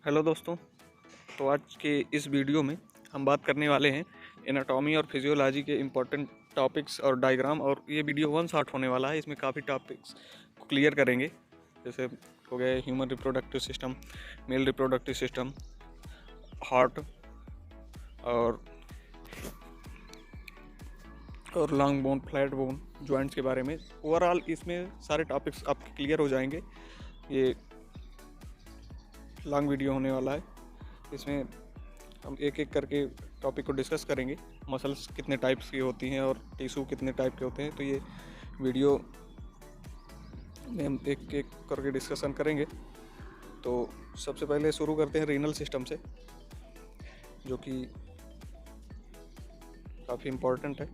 Hello दोस्तों। तो आज के इस वीडियो में हम बात करने वाले हैं एनाटॉमी और फिजियोलॉजी के इम्पोर्टेंट टॉपिक्स और डायग्राम। और ये वीडियो 1 शॉट होने वाला है। इसमें काफ़ी टॉपिक्स को क्लियर करेंगे, जैसे हो गए human reproductive system, male reproductive system, heart और long bone, flat bone, joints के बारे में। ओवरऑल इसमें सारे टॉपिक्स आपके क्लियर हो जाएंगे। ये लॉन्ग वीडियो होने वाला है। इसमें हम एक एक करके टॉपिक को डिस्कस करेंगे। मसल्स कितने टाइप्स की होती हैं और टिश्यू कितने टाइप के होते हैं, तो ये वीडियो में हम एक एक करके डिस्कशन करेंगे। तो सबसे पहले शुरू करते हैं रीनल सिस्टम से, जो कि काफ़ी इम्पोर्टेंट है।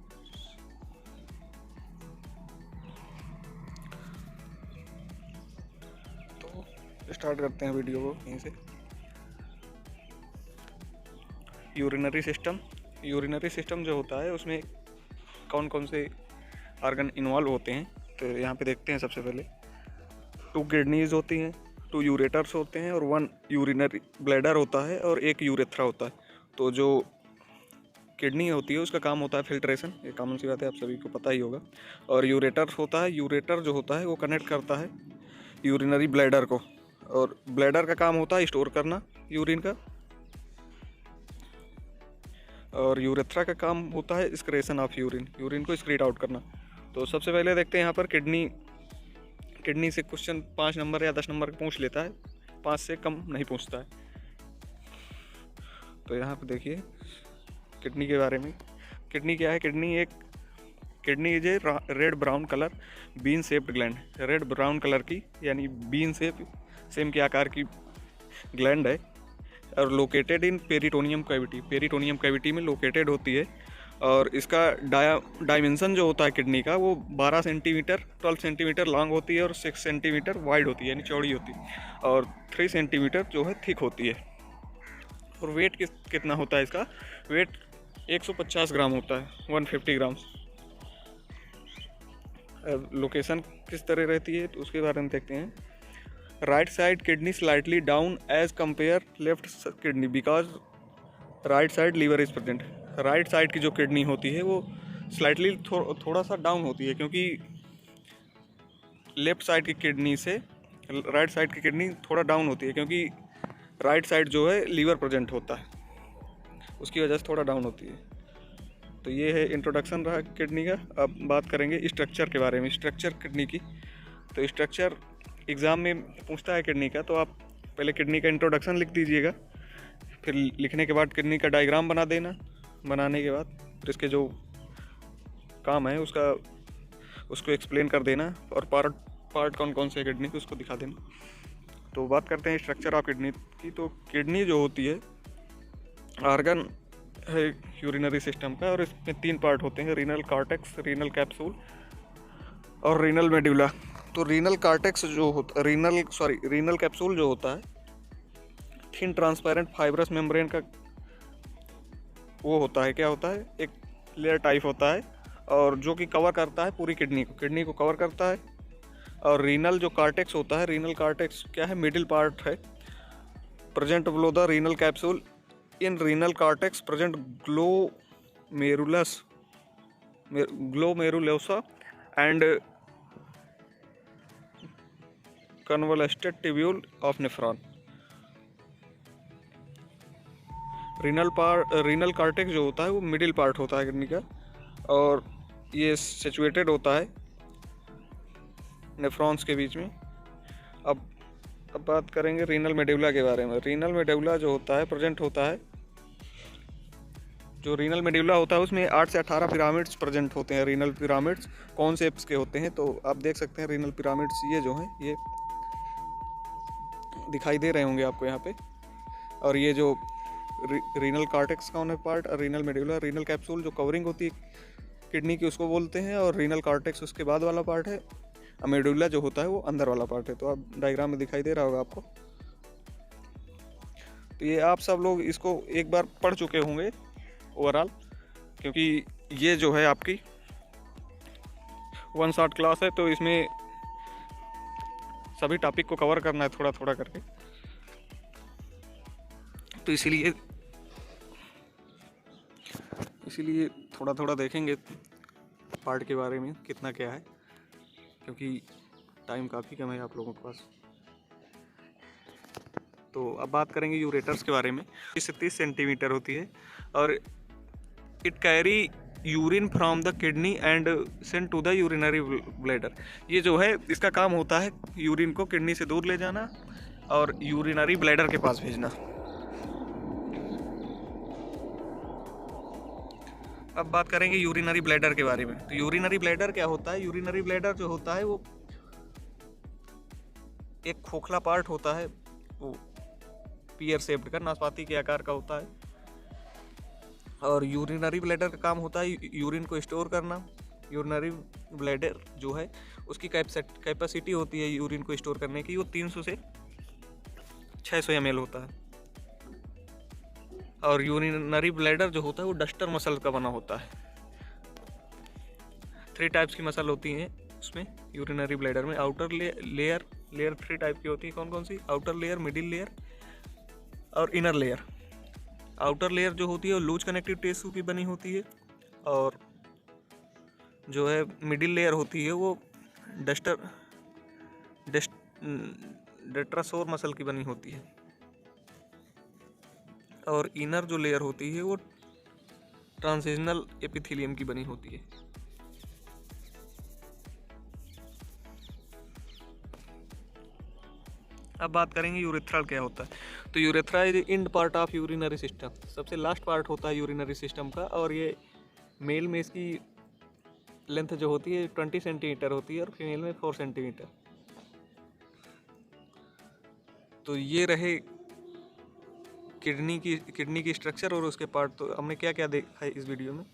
तो स्टार्ट करते हैं वीडियो को यहीं से। यूरिनरी सिस्टम जो होता है उसमें कौन कौन से ऑर्गन इन्वॉल्व होते हैं, तो यहाँ पे देखते हैं। सबसे पहले 2 किडनीज होती हैं, 2 यूरेटर्स होते हैं और 1 यूरिनरी ब्लैडर होता है और 1 यूरेथ्रा होता है। तो जो किडनी होती है उसका काम होता है फिल्ट्रेशन, ये कॉमन सी बात है, आप सभी को पता ही होगा। और यूरेटर होता है, यूरेटर जो होता है वो कनेक्ट करता है यूरिनरी ब्लैडर को, और ब्लैडर का काम होता है स्टोर करना यूरिन का, और यूरेथ्रा का काम होता है एक्सक्रेशन ऑफ यूरिन को एक्सक्रीट आउट करना। तो सबसे पहले देखते हैं यहाँ पर किडनी से क्वेश्चन 5 नंबर या 10 नंबर पूछ लेता है, 5 से कम नहीं पूछता है। तो यहाँ पर देखिए किडनी के बारे में। किडनी क्या है? Kidney is a red brown colour bean shaped gland. Red brown colour की यानी बीन शेप, सेम के आकार की ग्लैंड है, और लोकेटेड इन पेरिटोनियम कैविटी में लोकेटेड होती है। और इसका डायमेंशन जो होता है किडनी का, वो 12 सेंटीमीटर 12 सेंटीमीटर लॉन्ग होती है और 6 सेंटीमीटर वाइड होती है, यानी चौड़ी होती है, और 3 सेंटीमीटर जो है थिक होती है। और वेट कितना होता है इसका? वेट 150 ग्राम होता है, 150 ग्राम। लोकेशन किस तरह रहती है तो उसके बारे में देखते हैं। Right side kidney slightly down as compare left kidney, because right side liver is present. Right side की जो किडनी होती है वो स्लाइटली थोड़ा सा डाउन होती है, क्योंकि लेफ्ट साइड की किडनी से राइट साइड की किडनी थोड़ा डाउन होती है, क्योंकि राइट साइड जो है लीवर प्रेजेंट होता है, उसकी वजह से थोड़ा डाउन होती है। तो ये है इंट्रोडक्शन रहा किडनी का। अब बात करेंगे स्ट्रक्चर के बारे में, स्ट्रक्चर किडनी की। तो स्ट्रक्चर एग्ज़ाम में पूछता है किडनी का, तो आप पहले किडनी का इंट्रोडक्शन लिख दीजिएगा, फिर लिखने के बाद किडनी का डायग्राम बना देना। बनाने के बाद फिर इसके जो काम है उसको एक्सप्लेन कर देना, और पार्ट कौन कौन से किडनी के उसको दिखा देना। तो बात करते हैं स्ट्रक्चर ऑफ किडनी की। तो किडनी जो होती है ऑर्गन है यूरिनरी सिस्टम का, और इसमें 3 पार्ट होते हैं: रीनल कॉर्टेक्स, रीनल कैप्सूल और रीनल मेडुला। तो रीनल कैप्सूल जो होता है थिन ट्रांसपेरेंट फाइब्रस मेम्ब्रेन का वो होता है, क्या होता है, एक लेयर टाइप होता है, और जो कि कवर करता है पूरी किडनी को कवर करता है। और रीनल जो कॉर्टेक्स होता है, रीनल कॉर्टेक्स क्या है, मिडिल पार्ट है, present below the renal capsule. In renal cortex present glomerulosa and convoluted tubule of nephron. Renal cortex जो होता है वो मिडिल पार्ट होता है किडनी का, और ये सिचुएटेड होता है नेफ्रॉन्स के बीच में। अब बात करेंगे रीनल मेडुला के बारे में। रीनल मेडुला जो होता है प्रेजेंट होता है, जो रीनल मेडुला होता है उसमें 8 से 18 पिरामिड्स प्रेजेंट होते हैं। रीनल पिरामिड्स कौन शेप्स के होते हैं, तो आप देख सकते हैं रीनल पिरामिड्स ये जो हैं, ये दिखाई दे रहे होंगे आपको यहाँ पे। और ये जो रीनल कॉर्टेक्स का होने पार्ट, और रीनल मेडुला, रीनल कैप्सूल जो कवरिंग होती है किडनी की उसको बोलते हैं, और रीनल कॉर्टेक्स उसके बाद वाला पार्ट है, और मेडुला जो होता है वो अंदर वाला पार्ट है। तो आप डायग्राम में दिखाई दे रहा होगा आपको। तो ये आप सब लोग इसको एक बार पढ़ चुके होंगे ओवरऑल, क्योंकि ये जो है आपकी 1 शॉट क्लास है, तो इसमें सभी टॉपिक को कवर करना है थोड़ा थोड़ा करके। तो इसीलिए थोड़ा थोड़ा देखेंगे पार्ट के बारे में कितना क्या है, क्योंकि टाइम काफ़ी कम है आप लोगों के पास। तो अब बात करेंगे यूरेटर्स के बारे में। 20 से 30 सेंटीमीटर होती है और it carry urine from the kidney and send to the urinary bladder. ये जो है इसका काम होता है यूरिन को किडनी से दूर ले जाना और यूरिनरी ब्लैडर के पास भेजना। अब बात करेंगे यूरिनरी ब्लैडर के बारे में। तो यूरिनरी ब्लैडर क्या होता है? यूरिनरी ब्लैडर जो होता है वो एक खोखला पार्ट होता है, वो पियर शेप्ड का, नाशपाती के आकार का होता है। और यूरिनरी ब्लैडर का काम होता है यूरिन को स्टोर करना। यूरिनरी ब्लैडर जो है उसकी कैपेसिटी होती है यूरिन को स्टोर करने की, वो 300 से 600 ml होता है। और यूरिनरी ब्लैडर जो होता है वो डस्टर मसल का बना होता है। 3 टाइप्स की मसल होती हैं उसमें, यूरिनरी ब्लैडर में। आउटर लेयर 3 टाइप की होती है। कौन कौन सी? आउटर लेयर, मिडिल लेयर और इनर लेयर। आउटर लेयर जो होती है वो लूज कनेक्टिव टिश्यू की बनी होती है, और जो है मिडिल लेयर होती है वो डेट्रासोर मसल की बनी होती है, और इनर जो लेयर होती है वो ट्रांजिशनल एपिथेलियम की बनी होती है। अब बात करेंगे यूरेथ्रा क्या होता है। तो urethra is end part of urinary system, सबसे लास्ट पार्ट होता है यूरिनरी सिस्टम का। और ये मेल में इसकी लेंथ जो होती है 20 सेंटीमीटर होती है और फीमेल में 4 सेंटीमीटर। तो ये रहे किडनी की स्ट्रक्चर और उसके पार्ट। तो हमने क्या क्या देखा है इस वीडियो में।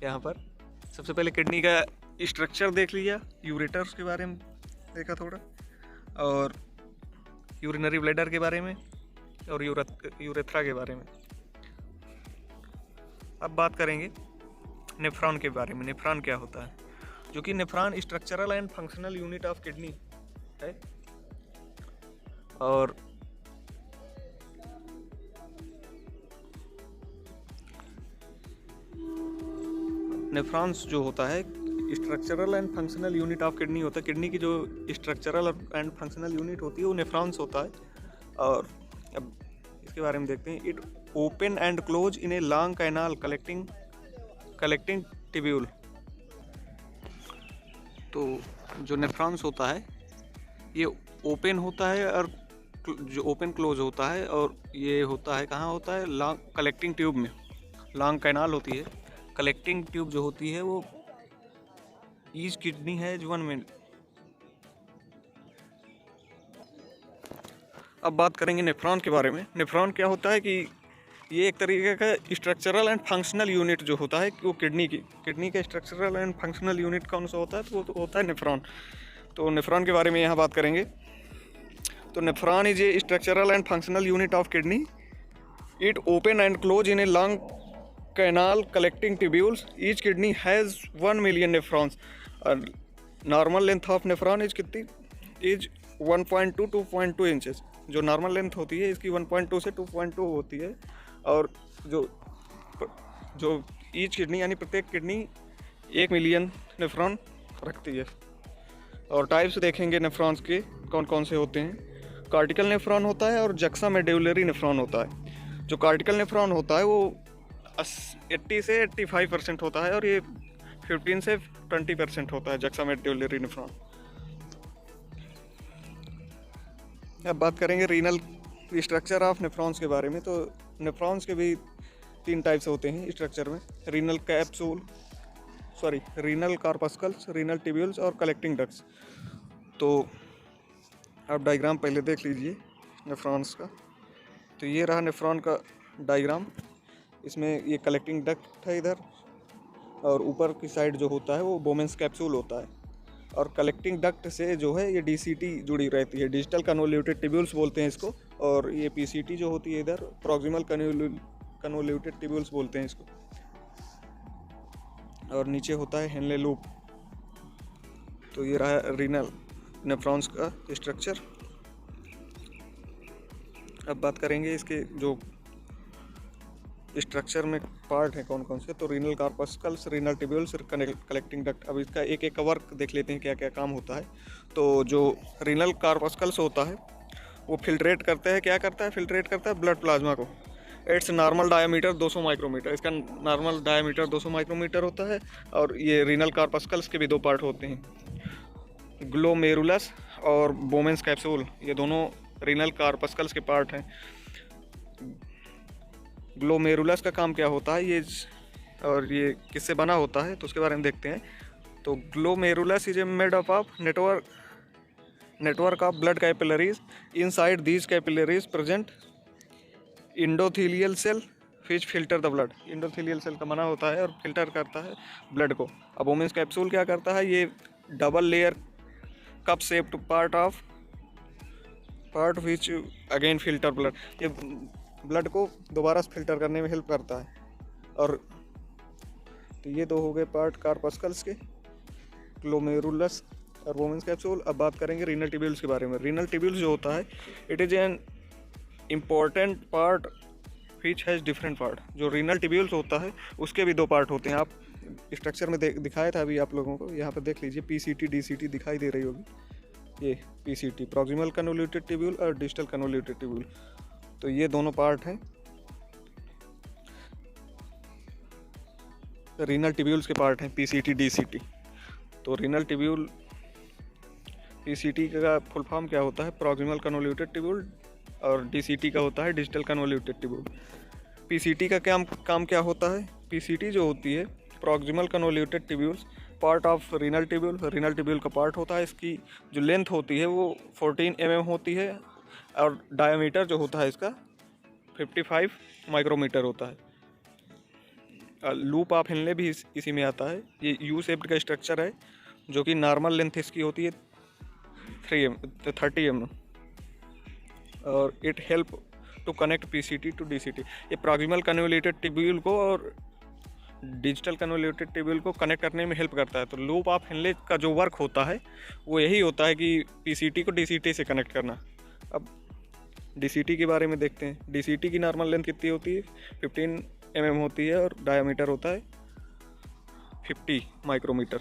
यहाँ पर सबसे पहले किडनी का स्ट्रक्चर देख लिया, यूरेटर्स के बारे में देखा थोड़ा, और यूरिनरी ब्लैडर के बारे में, और यूरेथ्रा के बारे में। अब बात करेंगे नेफ्रॉन के बारे में। नेफ्रॉन क्या होता है? जो कि nephron structural and functional unit of kidney है। और नेफ्रॉन्स जो होता है structural and functional unit of kidney होता है। किडनी की जो स्ट्रक्चरल एंड फंक्शनल यूनिट होती है वो नेफ्रॉन्स होता है। और अब इसके बारे में देखते हैं। It open and close in a long canal collecting tubule. तो जो नेफ्रॉन्स होता है ये ओपन होता है, और जो ओपन क्लोज होता है, और ये होता है कहाँ होता है? लॉन्ग कलेक्टिंग ट्यूब में। लॉन्ग कैनाल होती है, कलेक्टिंग ट्यूब जो होती है वो ईच किडनी है 1 मिनट। अब बात करेंगे नेफ्रॉन के बारे में। नेफ्रॉन क्या होता है कि ये एक तरीके का स्ट्रक्चरल एंड फंक्शनल यूनिट जो होता है वो किडनी का स्ट्रक्चरल एंड फंक्शनल यूनिट कौन सा होता है? तो वो तो होता है नेफ्रॉन। तो नेफ्रॉन के बारे में यहाँ बात करेंगे। तो nephron is a structural and functional unit of kidney. It open and close in a long canal collecting tubules. Each kidney has 1 million nephrons. Normal length of nephron is कितनी? Is 1.2 to 2.2 inches. जो नॉर्मल लेंथ होती है इसकी 1.2 से 2.2 होती है। और जो ईच किडनी यानी प्रत्येक किडनी 1 मिलियन नेफ्रॉन रखती है। और टाइप्स देखेंगे नेफ्रॉन्स के कौन कौन से होते हैं। कार्टिकल नेफ्रॉन होता है और जक्सा मेडुलरी नेफ्रॉन होता है। जो कार्टिकल नेफ्रॉन होता है वो 80 से 85% होता है, और ये 15 से 20% होता है जक्सा मेडुलरी नेफ्रॉन। अब बात करेंगे रीनल स्ट्रक्चर ऑफ नेफ्रॉन्स के बारे में। तो नेफ्रॉन्स के भी 3 टाइप्स होते हैं स्ट्रक्चर में। रीनल कॉर्पस्कल्स, रीनल ट्यूब्यूल्स और कलेक्टिंग डक्ट्स। तो आप डायग्राम पहले देख लीजिए नेफ्रॉन्स का। तो ये रहा नेफ्रॉन का डायग्राम। इसमें ये कलेक्टिंग डक्ट है इधर, और ऊपर की साइड जो होता है वो बोमेंस कैप्सूल होता है। और कलेक्टिंग डक्ट से जो है ये डीसीटी जुड़ी रहती है, डिजिटल कन्वोल्यूटेड ट्यूब्यूल्स बोलते हैं इसको। और ये पीसीटी जो होती है इधर प्रॉक्सिमल कन्वोल्यूटेड ट्यूब्यूल्स बोलते हैं इसको। और नीचे होता है हेनले लूप। तो ये रहा रीनल नेफ्रॉन्स का स्ट्रक्चर। अब बात करेंगे इसके जो स्ट्रक्चर में पार्ट हैं कौन कौन से, तो renal corpuscles, renal tubules, collecting duct. अब इसका एक एक का वर्क देख लेते हैं क्या क्या काम होता है। तो जो रीनल कार्पस्कल्स होता है वो फिल्ट्रेट करते हैं, क्या करता है, फिल्ट्रेट करता है ब्लड प्लाज्मा को। इट्स नॉर्मल डायमीटर 200 माइक्रोमीटर, इसका नॉर्मल डायमीटर 200 माइक्रोमीटर होता है। और ये रीनल कार्पस्कल्स के भी दो पार्ट होते हैं, ग्लोमेरुलस और बोमेंस कैप्सूल, ये दोनों रीनल कार्पस्कल्स के पार्ट हैं। ग्लोमेरुलस का काम क्या होता है ये, और ये किससे बना होता है, तो उसके बारे में देखते हैं। तो glomerulus is a made up of network of blood capillaries. Inside these capillaries present endothelial cell which filter the blood. Endothelial cell का बना होता है और फिल्टर करता है ब्लड को। अब बोमेंस कैप्सूल क्या करता है, ये double layer cup shaped part which again filter blood, ये ब्लड को दोबारा फिल्टर करने में हेल्प करता है। और तो ये दो हो गए पार्ट कार्पस्कल्स के, ग्लोमेरुलस और वोमेंस कैप्सूल। अब बात करेंगे रीनल ट्यूब्यूल्स के बारे में। रीनल ट्यूब्यूल्स जो होता है it is an important part which has different part. जो रीनल ट्यूब्यूल्स होता है उसके भी दो पार्ट होते हैं। आप स्ट्रक्चर में दिखाया था अभी आप लोगों को, यहाँ पर देख लीजिए PCT DCT दिखाई दे रही होगी। ये PCT प्रॉक्सिमल कन्वोल्यूटेड ट्यूब्यूल और डिस्टल कन्वोल्यूटेड ट्यूब्यूल, तो ये दोनों पार्ट हैं रीनल ट्यूब्यूल्स के पार्ट हैं PCT DCT। तो रीनल ट्यूब्यूल PCT का फुल फॉर्म क्या होता है, प्रॉक्सिमल कन्वोल्यूटेड ट्यूब्यूल, और DCT का होता है डिजिटल कन्वोल्यूटेड ट्यूब्यूल। PCT का काम क्या होता है, PCT जो होती है proximal convoluted tubules part of renal tubule, renal tubule का पार्ट होता है। इसकी जो लेंथ होती है वो 14 mm होती है और डायमीटर जो होता है इसका 55 माइक्रोमीटर होता है। लूप ऑफ हिनले भी इसी में आता है। ये यू शेप्ड का स्ट्रक्चर है जो कि नॉर्मल लेंथ इसकी होती है 30 mm, और it help to connect PCT to DCT। ये प्रॉक्सिमल कन्वोल्यूटेड ट्यूब्यूल को और डिजिटल कन्वोल्यूटेड ट्यूब्यूल को कनेक्ट करने में हेल्प करता है। तो लूप ऑफ हिनले का जो वर्क होता है वो यही होता है कि PCT को DCT से कनेक्ट करना। अब DCT के बारे में देखते हैं। DCT की नॉर्मल लेंथ कितनी होती है, 15 mm होती है और डायमीटर होता है 50 माइक्रोमीटर।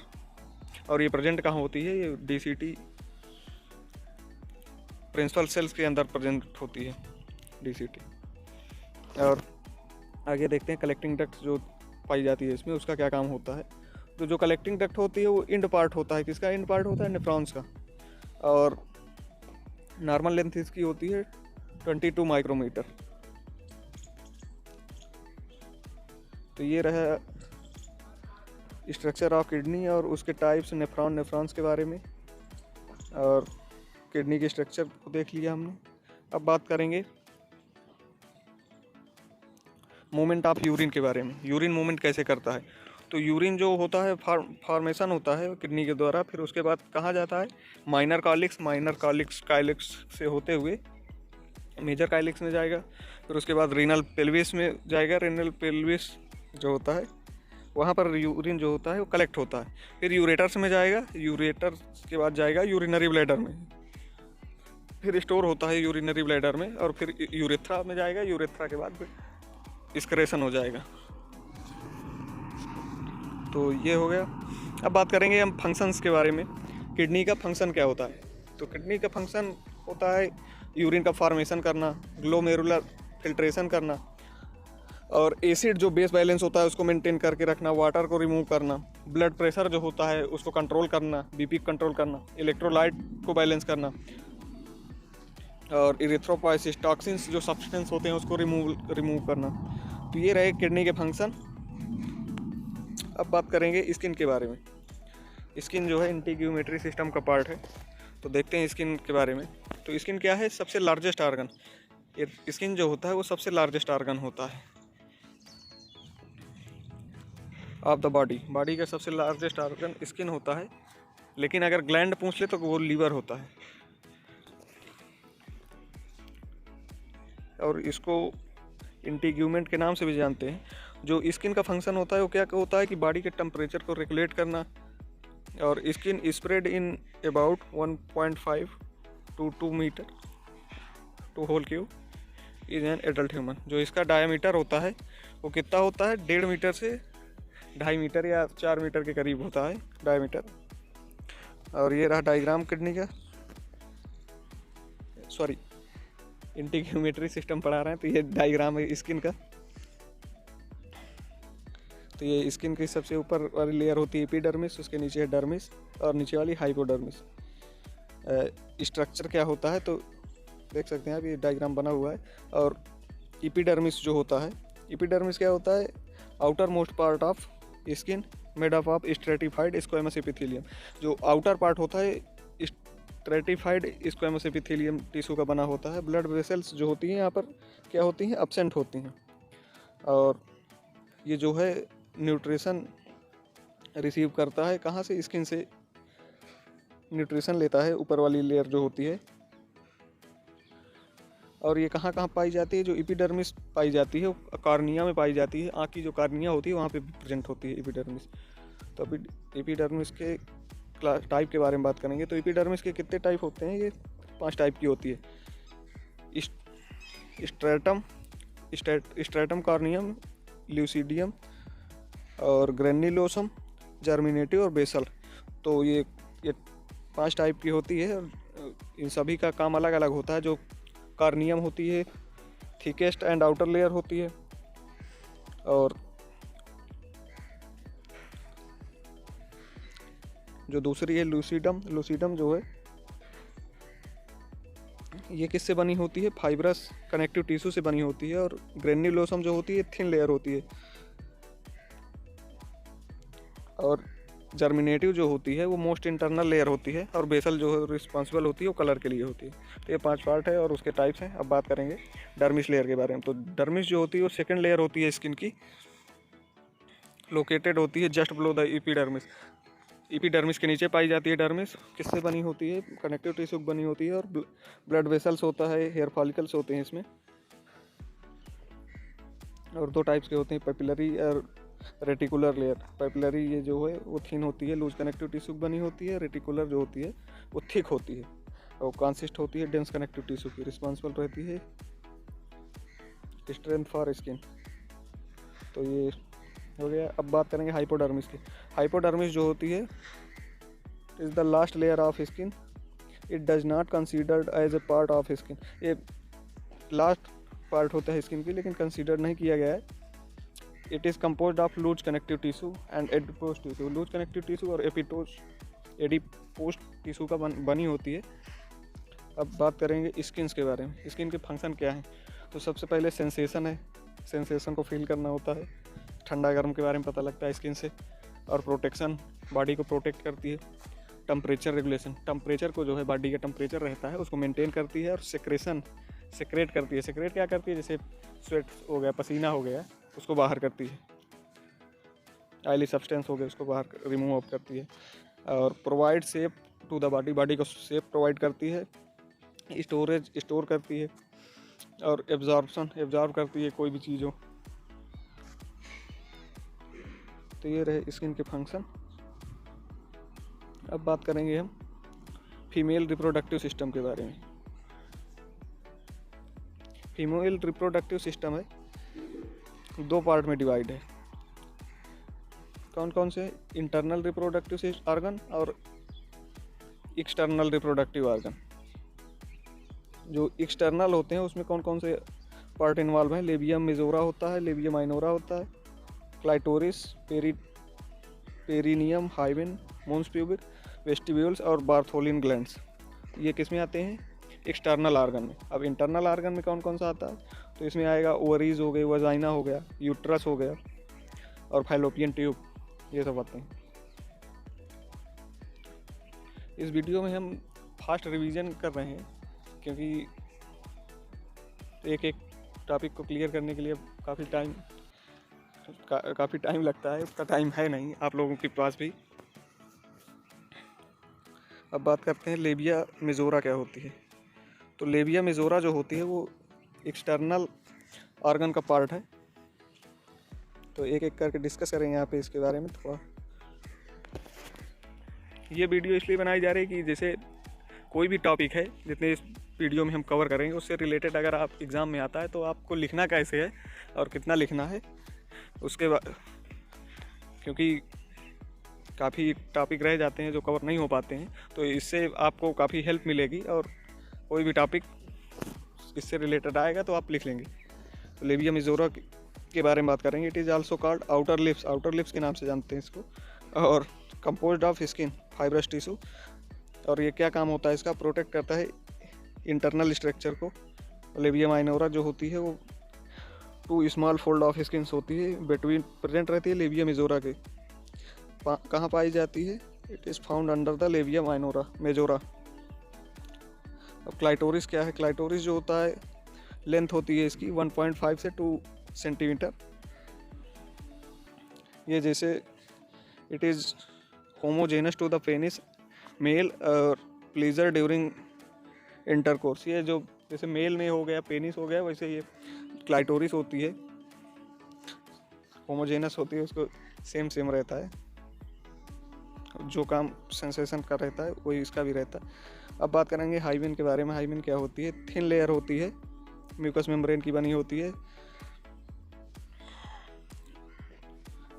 और ये प्रेजेंट कहाँ होती है, ये DCT प्रिंसिपल सेल्स के अंदर प्रेजेंट होती है DCT। और आगे देखते हैं कलेक्टिंग डक्ट जो पाई जाती है इसमें, उसका क्या काम होता है। तो जो कलेक्टिंग डक्ट होती है वो इंड पार्ट होता है, किसका इंड पार्ट होता है, नेफ्रॉन्स का। और नॉर्मल लेंथ इसकी होती है 22 माइक्रोमीटर। तो ये रहा स्ट्रक्चर ऑफ किडनी और उसके टाइप्स, नेफ्रॉन्स के बारे में, और किडनी के स्ट्रक्चर को देख लिया हमने। अब बात करेंगे मूवमेंट ऑफ यूरिन के बारे में। यूरिन मूवमेंट कैसे करता है, तो यूरिन जो होता है फॉर्मेशन होता है किडनी के द्वारा, फिर उसके बाद कहाँ जाता है, माइनर काइलिक्स से होते हुए मेजर काइलिक्स में जाएगा, फिर उसके बाद रीनल पेल्विस में जाएगा। रीनल पेल्विस जो होता है वहाँ पर यूरिन जो होता है वो कलेक्ट होता है, फिर यूरेटर्स में जाएगा, यूरेटर के बाद जाएगा यूरिनरी ब्लैडर में, फिर स्टोर होता है यूरिनरी ब्लैडर में, और फिर यूरेथ्रा में जाएगा, यूरेथ्रा के बाद फिर एक्सक्रेशन हो जाएगा। तो ये हो गया। अब बात करेंगे हम फंक्शंस के बारे में। किडनी का फंक्शन क्या होता है, तो किडनी का फंक्शन होता है यूरिन का फॉर्मेशन करना, ग्लोमेरुलर फिल्ट्रेशन करना, और एसिड जो बेस बैलेंस होता है उसको मेंटेन करके रखना, वाटर को रिमूव करना, ब्लड प्रेशर जो होता है उसको कंट्रोल करना, BP कंट्रोल करना, इलेक्ट्रोलाइट को बैलेंस करना, और इरिथ्रोपोइसिस टॉक्सिन्स जो सब्सटेंस होते हैं उसको रिमूव करना। तो ये रहे किडनी के फंक्शन। अब बात करेंगे स्किन के बारे में। स्किन जो है इंटीग्यूमेटरी सिस्टम का पार्ट है, तो देखते हैं स्किन के बारे में। तो स्किन क्या है, सबसे लार्जेस्ट आर्गन। स्किन जो होता है वो सबसे लार्जेस्ट आर्गन होता है ऑफ द बॉडी का सबसे लार्जेस्ट आर्गन स्किन होता है। लेकिन अगर ग्लैंड पूछ ले तो वो लीवर होता है, और इसको इंटीग्यूमेंट के नाम से भी जानते हैं। जो स्किन का फंक्शन होता है वो क्या होता है कि बॉडी के टेम्परेचर को रेगुलेट करना, और skin spread in about 1.5 to 2 metre to whole cube, is an adult human. जो इसका डायमीटर होता है वो कितना होता है, 1.5 मीटर से 2.5 मीटर या 4 मीटर के करीब होता है डायमीटर। और ये रहा डायग्राम किडनी का, सॉरी इंटीग्यूमेट्री सिस्टम पढ़ा रहे हैं तो ये डायग्राम है स्किन का। तो ये स्किन की सबसे ऊपर वाली लेयर होती है एपिडर्मिस, उसके नीचे है डर्मिस और नीचे वाली हाइपोडर्मिस। स्ट्रक्चर क्या होता है तो देख सकते हैं आप, ये डायग्राम बना हुआ है। और एपिडर्मिस जो होता है, एपिडर्मिस क्या होता है, outer most part of skin made up of stratified squamous epithelium. जो आउटर पार्ट होता है स्ट्रेटिफाइड स्क्वेमस एपिथेलियम टिश्यू का बना होता है। ब्लड वेसल्स जो होती हैं यहाँ पर क्या होती हैं, एब्सेंट होती हैं। और ये जो है न्यूट्रिशन रिसीव करता है कहाँ से, स्किन से न्यूट्रिशन लेता है ऊपर वाली लेयर जो होती है। और ये कहाँ कहाँ पाई जाती है, जो एपिडर्मिस पाई जाती है वो कार्निया में पाई जाती है। आँख की जो कार्निया होती है वहाँ पे प्रेजेंट होती है एपिडर्मिस। तो एपिडर्मिस के टाइप के बारे में बात करेंगे तो एपिडर्मिस के कितने टाइप होते हैं, ये 5 टाइप की होती है। स्ट्रेटम कार्नियम, ल्यूसिडियम और ग्रेन्युलोसम, जर्मिनेटिव और बेसल। तो ये 5 टाइप की होती है। इन सभी का काम अलग अलग होता है। जो कार्नियम होती है थिकेस्ट एंड आउटर लेयर होती है, और जो दूसरी है लूसीडम जो है ये किससे बनी होती है, फाइब्रस कनेक्टिव टिश्यू से बनी होती है। और ग्रेन्युलोसम जो होती है थिन लेयर होती है। और जर्मिनेटिव जो होती है वो मोस्ट इंटरनल लेयर होती है। और बेसल जो है रिस्पॉन्सिबल होती है वो कलर के लिए होती है। तो ये 5 पार्ट है और उसके टाइप्स हैं। अब बात करेंगे डर्मिस लेयर के बारे में। तो डर्मिस जो होती है वो सेकेंड लेयर होती है स्किन की, लोकेटेड होती है just below the epidermis. Epidermis के नीचे पाई जाती है डर्मिस। किससे बनी होती है, कनेक्टिव टिश्यू बनी होती है। और ब्लड वेसल्स होता है, हेयर फॉलिकल्स होते हैं इसमें। और 2 टाइप्स के होते हैं, पेपिलरी और रेटिकुलर लेयर। पेपिलरी ये जो है वो थिन होती है, लूज कनेक्टिव टिश्यू बनी होती है। रेटिकुलर जो होती है वो थिक होती है और कंसिस्ट होती है डेंस कनेक्टिव टिश्यू की। रिस्पॉन्सिबल रहती है स्ट्रेंथ फॉर स्किन। तो ये हो गया। अब बात करेंगे हाइपोडर्मिस की। हाइपोडर्मिस जो होती है is the last layer of skin, it does not considered as a part of skin. ये लास्ट पार्ट होता है स्किन की लेकिन कंसीडर नहीं किया गया है। It is compose of loose connective tissue and adipose tissue. Loose connective tissue और एडिपोज टिश्यू का बनी होती है। अब बात करेंगे स्किन्स के बारे में। स्किन के फंक्शन क्या है, तो सबसे पहले सेंसेशन है, सेंसेशन को फील करना होता है। ठंडा गर्म के बारे में पता लगता है स्किन से। और प्रोटेक्शन, बॉडी को प्रोटेक्ट करती है। टेम्परेचर रेगुलेशन, टेम्परेचर को जो है बॉडी का टेम्परेचर रहता है उसको मेंटेन करती है। और सेक्रेशन, सेक्रेट करती है। सेक्रेट क्या करती है, जैसे स्वेट हो गया, पसीना हो गया, उसको बाहर करती है। ऑयली सब्सटेंस हो गया उसको बाहर रिमूव ऑफ करती है। और provide shape to the body, body को शेप प्रोवाइड करती है। स्टोरेज, स्टोर करती है। और एब्जॉर्प्शन, एब्जॉर्ब करती है कोई भी चीज़ हो। तो ये रहे स्किन के फंक्शन। अब बात करेंगे हम फीमेल रिप्रोडक्टिव सिस्टम के बारे में। फीमेल रिप्रोडक्टिव सिस्टम है 2 पार्ट में डिवाइड है। कौन कौन से, इंटरनल रिप्रोडक्टिव ऑर्गन और एक्सटर्नल रिप्रोडक्टिव ऑर्गन। जो एक्सटर्नल होते हैं उसमें कौन कौन से पार्ट इन्वॉल्व हैं, लेबियम मेजोरा होता है, लेबियम माइनोरा होता है, clitoris, perineum, hymen, mons pubic, vestibules और बार्थोलिन ग्लैंड्स। ये किस में आते हैं, एक्सटर्नल ऑर्गन में। अब इंटरनल ऑर्गन में कौन कौन सा आता है, तो इसमें आएगा ओवरीज हो गए, वजाइना हो गया, यूट्रस हो गया और फैलोपियन ट्यूब, ये सब आते हैं। इस वीडियो में हम फास्ट रिवीजन कर रहे हैं क्योंकि एक टॉपिक को क्लियर करने के लिए काफ़ी टाइम लगता है। उसका टाइम है नहीं आप लोगों के पास भी। अब बात करते हैं लेबिया मेजोरा क्या होती है। तो लेबिया मेजोरा जो होती है वो एक्सटर्नल ऑर्गन का पार्ट है। तो एक एक करके डिस्कस करेंगे यहाँ पे इसके बारे में थोड़ा। ये वीडियो इसलिए बनाई जा रही है कि जैसे कोई भी टॉपिक है, जितने वीडियो में हम कवर करेंगे। उससे रिलेटेड अगर आप एग्ज़ाम में आता है तो आपको लिखना कैसे है और कितना लिखना है उसके बाद, क्योंकि काफ़ी टॉपिक रह जाते हैं जो कवर नहीं हो पाते हैं, तो इससे आपको काफ़ी हेल्प मिलेगी और कोई भी टॉपिक इससे रिलेटेड आएगा तो आप लिख लेंगे। तो लेबिया मेजोरा के बारे में बात करेंगे। It is also called outer lips के नाम से जानते हैं इसको, और composed of skin fibrous tissue. और ये क्या काम होता है इसका, प्रोटेक्ट करता है इंटरनल स्ट्रक्चर को। लेबिया माइनोरा जो होती है वो 2 स्मॉल फोल्ड ऑफ स्किन्स होती है बिटवीन प्रेजेंट रहती है लेबिया मेजोरा के। कहाँ पाई जाती है, it is found under the labia majora. अब क्लाइटोरिस क्या है, क्लाइटोरिस जो होता है लेंथ होती है इसकी 1.5 से 2 सेंटीमीटर। ये जैसे it is homogenous to the penis male और प्लीजर ड्यूरिंग इंटरकोर्स। ये जो जैसे मेल में हो गया पेनिस हो गया, वैसे ये क्लाइटोरिस होती है होमोजेनस होती है, उसको सेम रहता है, जो काम सेंसेशन का रहता है वही इसका भी रहता है। अब बात करेंगे हाइमेन के बारे में। हाइमेन क्या होती है, थिन लेयर होती है, म्यूकस मेम्ब्रेन की बनी होती है,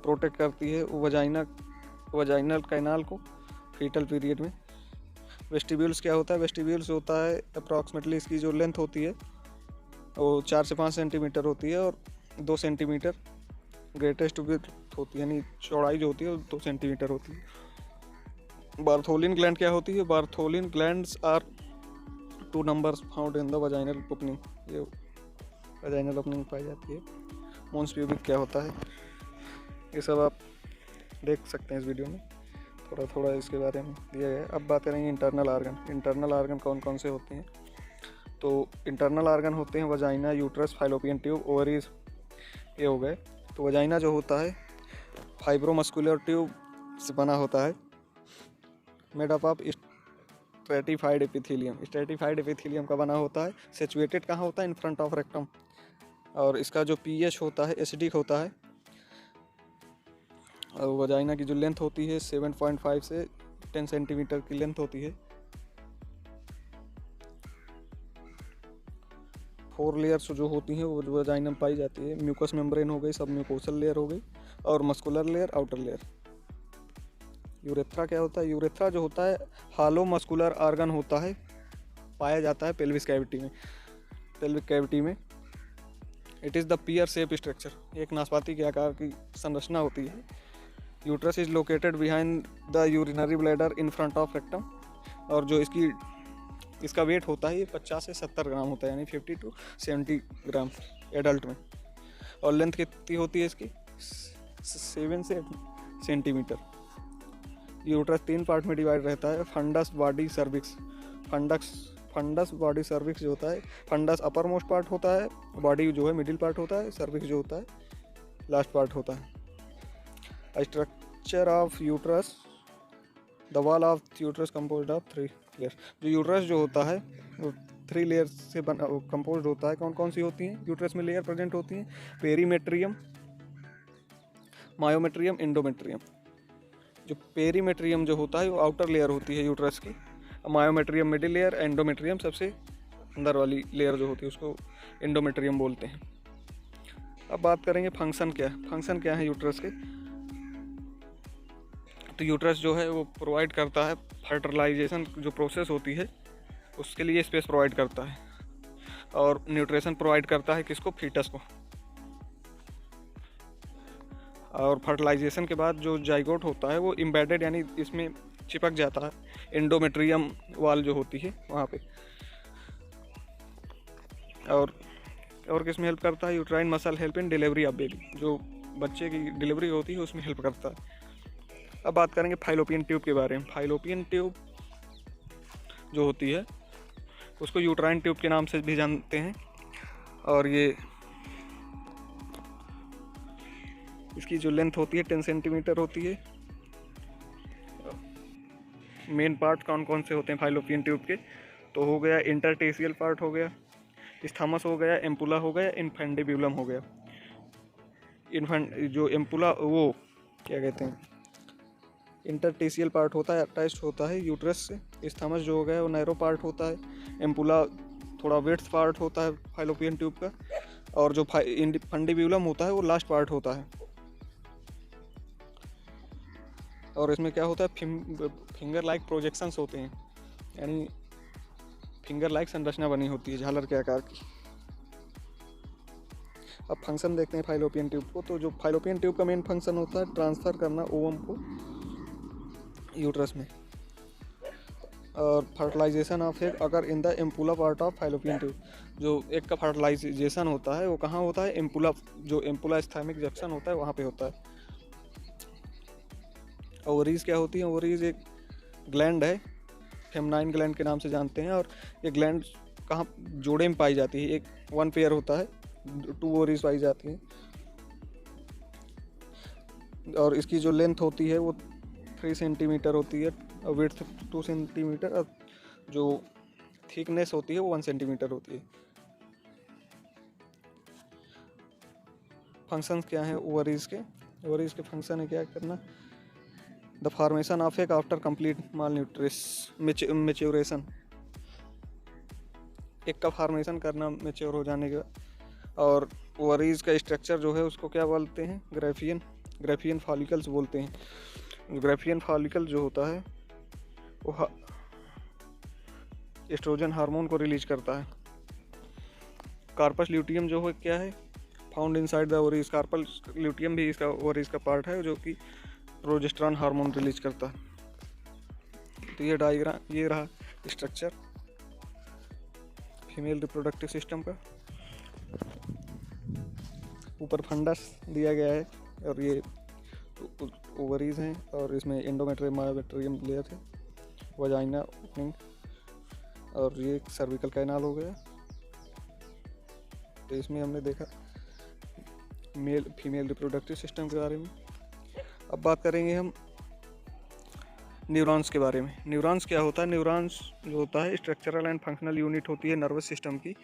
प्रोटेक्ट करती है वजाइनल कैनाल को फीटल पीरियड में। वेस्टिब्यूल्स क्या होता है, वेस्टिब्यूल्स होता है अप्रॉक्सीमेटली इसकी जो लेंथ होती है वो 4 से 5 सेंटीमीटर होती है और 2 सेंटीमीटर ग्रेटेस्ट विड्थ होती है, यानी चौड़ाई जो होती है वो 2 सेंटीमीटर होती है। बार्थोलिन ग्लैंड क्या होती है, Bartholin glands are 2 numbers found in the vaginal opening. ये वजाइनल ओपनिंग पाई जाती है। मोन्स प्यूबिक क्या होता है, ये सब आप देख सकते हैं इस वीडियो में, थोड़ा इसके बारे में दिया गया है। अब बात करेंगे इंटरनल आर्गन। इंटरनल आर्गन कौन कौन से होते हैं, तो इंटरनल आर्गन होते हैं vagina, uterus, fallopian tube, ovaries, ये हो गए। तो वजाइना जो होता है फाइब्रोमस्कुलर ट्यूब से बना होता है, made up of stratified epithelium का बना होता है। सिचुएटेड कहाँ होता है, इन फ्रंट ऑफ रेक्टम। और इसका जो पीएच होता है एसिडिक होता है। और वजाइना की जो लेंथ होती है 7.5 से 10 सेंटीमीटर की लेंथ होती है। 4 लेयर्स जो होती हैं वो वजाइना में पाई जाती है। म्यूकस मेम्ब्रेन हो गई, सब म्यूकोसल लेयर हो गई, और muscular layer, outer layer. Urethra क्या होता है, यूरेथ्रा जो होता है हालो मस्कुलर आर्गन होता है, पाया जाता है पेल्विक कैविटी में। It is the peer shape structure, एक नाशपाती के आकार की संरचना होती है। Uterus is located behind the urinary bladder in front of rectum. और जो इसका वेट होता है ये 50 से 70 ग्राम होता है, यानी 50 to 70 ग्राम एडल्ट में। और लेंथ कितनी होती है इसकी, 7 से 8 सेंटीमीटर। यूट्रस 3 पार्ट में डिवाइड रहता है, fundus, body, cervix. Fundus body cervix जो होता है, फंडस अपर मोस्ट पार्ट होता है, बॉडी जो है मिडिल पार्ट होता है, सर्विक्स जो होता है लास्ट पार्ट होता है। Structure of uterus, the wall of uterus composed of 3 layer. जो यूट्रस जो होता है वो 3 लेयर से कंपोज्ड होता है। कौन कौन सी होती हैं यूट्रस में लेयर प्रेजेंट होती हैं, पेरीमेट्रियम, मायोमेट्रियम, एंडोमेट्रियम। जो पेरीमेट्रियम जो होता है वो आउटर लेयर होती है यूट्रस की, मायोमेट्रियम मिडिल लेयर, एंडोमेट्रियम सबसे अंदर वाली लेयर जो होती है उसको एंडोमेट्रियम बोलते हैं। अब बात करेंगे फंक्शन क्या है यूट्रस के। तो यूट्रस जो है वो प्रोवाइड करता है फर्टिलाइजेशन जो प्रोसेस होती है उसके लिए स्पेस प्रोवाइड करता है, और न्यूट्रिशन प्रोवाइड करता है किसको, फीटस को। और फर्टिलाइजेशन के बाद जो जाइगोट होता है वो एम्बेडेड यानी इसमें चिपक जाता है एंडोमेट्रियम वाल जो होती है वहाँ पे। और किस में हेल्प करता है, uterine muscle help in delivery of baby, जो बच्चे की डिलीवरी होती है उसमें हेल्प करता है। अब बात करेंगे फाइलोपियन ट्यूब के बारे में। फाइलोपियन ट्यूब जो होती है उसको यूट्राइन ट्यूब के नाम से भी जानते हैं, और ये इसकी जो लेंथ होती है 10 सेंटीमीटर होती है। मेन पार्ट कौन कौन से होते हैं फाइलोपियन ट्यूब के, तो हो गया इंटरटेशियल पार्ट हो गया, इस्थामस हो गया, एम्पुला हो गया, इन्फेंडिब्यूलम हो गया। जो एम्पुला वो क्या कहते हैं, इंटरटेशियल पार्ट होता है, अटैच्ड होता है यूट्रस से। इस्थामस जो हो गया वो नैरो पार्ट होता है, एम्पुला थोड़ा विड्थ पार्ट होता है फाइलोपियन ट्यूब का, और जो फंडिब्यूलम होता है वो लास्ट पार्ट होता है। और इसमें क्या होता है, फिंगर लाइक प्रोजेक्शंस होते हैं, यानी फिंगर लाइक संरचना बनी होती है झालर के आकार की। अब फंक्शन देखते हैं फाइलोपियन ट्यूब को। तो जो फाइलोपियन ट्यूब का मेन फंक्शन होता है ट्रांसफ़र करना ओवम को यूट्रस में, और fertilisation of egg occur in the ampulla part of fallopian tube. जो एग का फर्टिलाइजेशन होता है वो कहाँ होता है, एम्पुला, जो एम्पुला स्थामिक जंक्शन होता है वहाँ पे होता है। ओवरीज क्या होती है, ओवरीज एक ग्लैंड है, फेमनाइन ग्लैंड के नाम से जानते हैं, और ये ग्लैंड कहाँ जोड़े में पाई जाती है, एक वन पेयर होता है, 2 ओवरीज पाई जाती हैं, और इसकी जो लेंथ होती है वो 3 सेंटीमीटर होती है, और विड्थ 2 सेंटीमीटर, और जो थिकनेस होती है वो 1 सेंटीमीटर होती है। फंक्शंस क्या हैं ओवरीज के, ओवरीज के फंक्शन है क्या करना, the formation of egg after complete maturation, egg का फॉर्मेशन करना मैच्योर हो जाने के। और ओवरीज का स्ट्रक्चर जो है उसको क्या बोलते हैं, ग्रेफियन फॉलिकल्स बोलते हैं। ग्रेफियन फॉलिकल जो होता है वो एस्ट्रोजन हार्मोन को रिलीज करता है। कार्पस ल्यूटियम जो है क्या है, found inside the ovaries, corpus luteum भी इसका ओवरीज का पार्ट है जो कि प्रोजेस्टेरॉन हार्मोन रिलीज करता है। तो ये डायग्राम, ये रहा स्ट्रक्चर फीमेल रिप्रोडक्टिव सिस्टम का। ऊपर फंडस दिया गया है, और ये ओवरीज हैं, और इसमें एंडोमेट्रियम मायोमेट्रियम लेयर है, वजाइना ओपनिंग, और ये सर्विकल कैनाल हो गया। तो इसमें हमने देखा मेल फीमेल रिप्रोडक्टिव सिस्टम के बारे में। अब बात करेंगे हम न्यूरॉन्स के बारे में। न्यूरॉन्स क्या होता है, न्यूरॉन्स जो होता है स्ट्रक्चरल एंड फंक्शनल यूनिट होती है नर्वस सिस्टम की,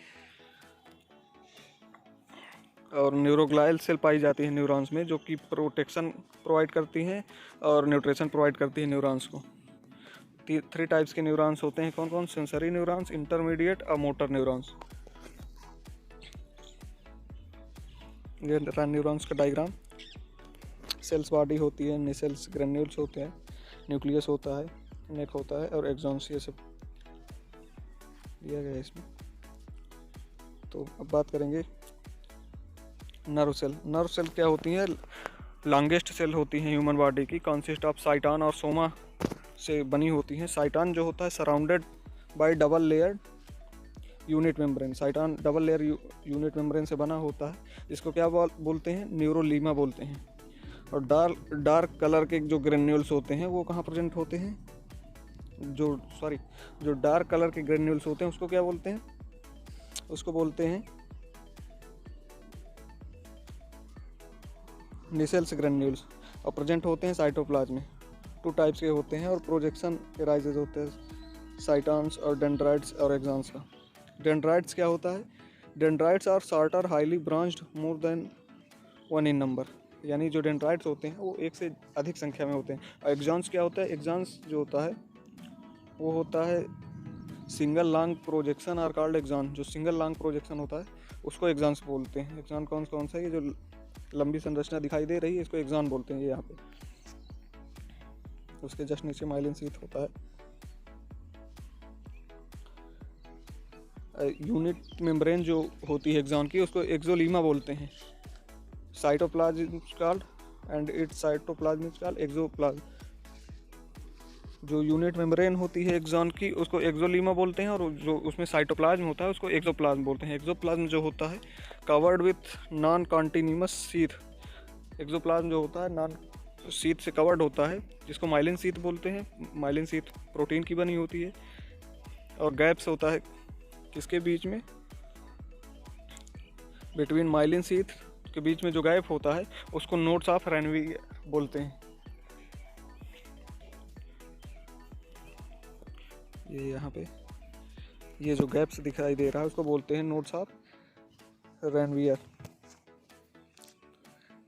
और न्यूरोग्लायल सेल पाई जाती है न्यूरॉन्स में, जो कि प्रोटेक्शन प्रोवाइड करती हैं और न्यूट्रिशन प्रोवाइड करती है न्यूरॉन्स को। 3 टाइप्स के न्यूरॉन्स होते हैं, कौन कौन, सेंसरी न्यूरॉन्स, इंटरमीडिएट और मोटर न्यूरॉन्स। ये रहा न्यूरॉन्स का डायग्राम। सेल्स बॉडी होती है, नेसेल्स ग्रेन्यूल्स होते हैं, न्यूक्लियस होता है, नेक होता है, और एक्सॉन्स, ये सब दिया गया है इसमें। तो अब बात करेंगे नर्व सेल। नर्व सेल क्या होती हैं, लॉन्गेस्ट सेल होती हैं ह्यूमन बॉडी की, कॉन्सिस्ट ऑफ साइटॉन और सोमा से बनी होती हैं। साइटॉन जो होता है surrounded by double layer unit membrane, cyton double layer unit membrane से बना होता है, जिसको क्या बोलते हैं, न्यूरोलीमा बोलते हैं। और डार्क कलर के जो ग्रेन्यूल्स होते हैं वो कहाँ प्रेजेंट होते हैं, जो डार्क कलर के ग्रेन्यूल्स होते हैं उसको क्या बोलते हैं, उसको बोलते हैं निसेल्स ग्रेन्यूल्स, और प्रेजेंट होते हैं साइटोप्लाज्म में। 2 टाइप्स के होते हैं, और प्रोजेक्शन एराइजेज होते हैं साइटॉन्स और डेंड्राइट्स और एक्सॉन्स का। डेंड्राइट्स क्या होता है, dendrites are shorter highly branched more than 1 in number, यानी जो डेंड्राइट्स होते हैं वो 1 से अधिक संख्या में होते हैं। और एक्सॉन्स क्या होता है, एक्सॉन्स जो होता है वो होता है single long projection are called axon. जो सिंगल लॉन्ग प्रोजेक्शन होता है उसको एक्सॉन्स बोलते हैं। एक्सॉन कौन सा है, ये जो लंबी संरचना दिखाई दे रही है इसको एक्सॉन बोलते हैं। ये यहाँ पे उसके जस्ट नीचे माइलिन शीथ होता है। यूनिट मेम्ब्रेन जो होती है एक्सॉन की उसको एक्सोलीमा बोलते हैं। Cytoplasm called and it's cytoplasm is called axoplasm. जो यूनिट मेम्ब्रेन होती है एक्सॉन की उसको एक्सोलीमा बोलते हैं, और जो उसमें साइटोप्लाज्म होता है उसको एक्सोप्लाज्म बोलते हैं। एक्सोप्लाज्म जो होता है covered with non continuous sheath, axoplasm जो होता है नॉन शीथ से कवर्ड होता है, जिसको माइलिन शीथ बोलते हैं। माइलिन शीथ प्रोटीन की बनी होती है, और गैप्स होता है किसके बीच में, बिटवीन माइलिन शीथ के बीच में जो गैप होता है उसको नोड्स ऑफ रेनवी बोलते हैं। ये यहाँ पे ये जो गैप्स दिखाई दे रहा है उसको बोलते हैं नोड्स ऑफ रेनवियर।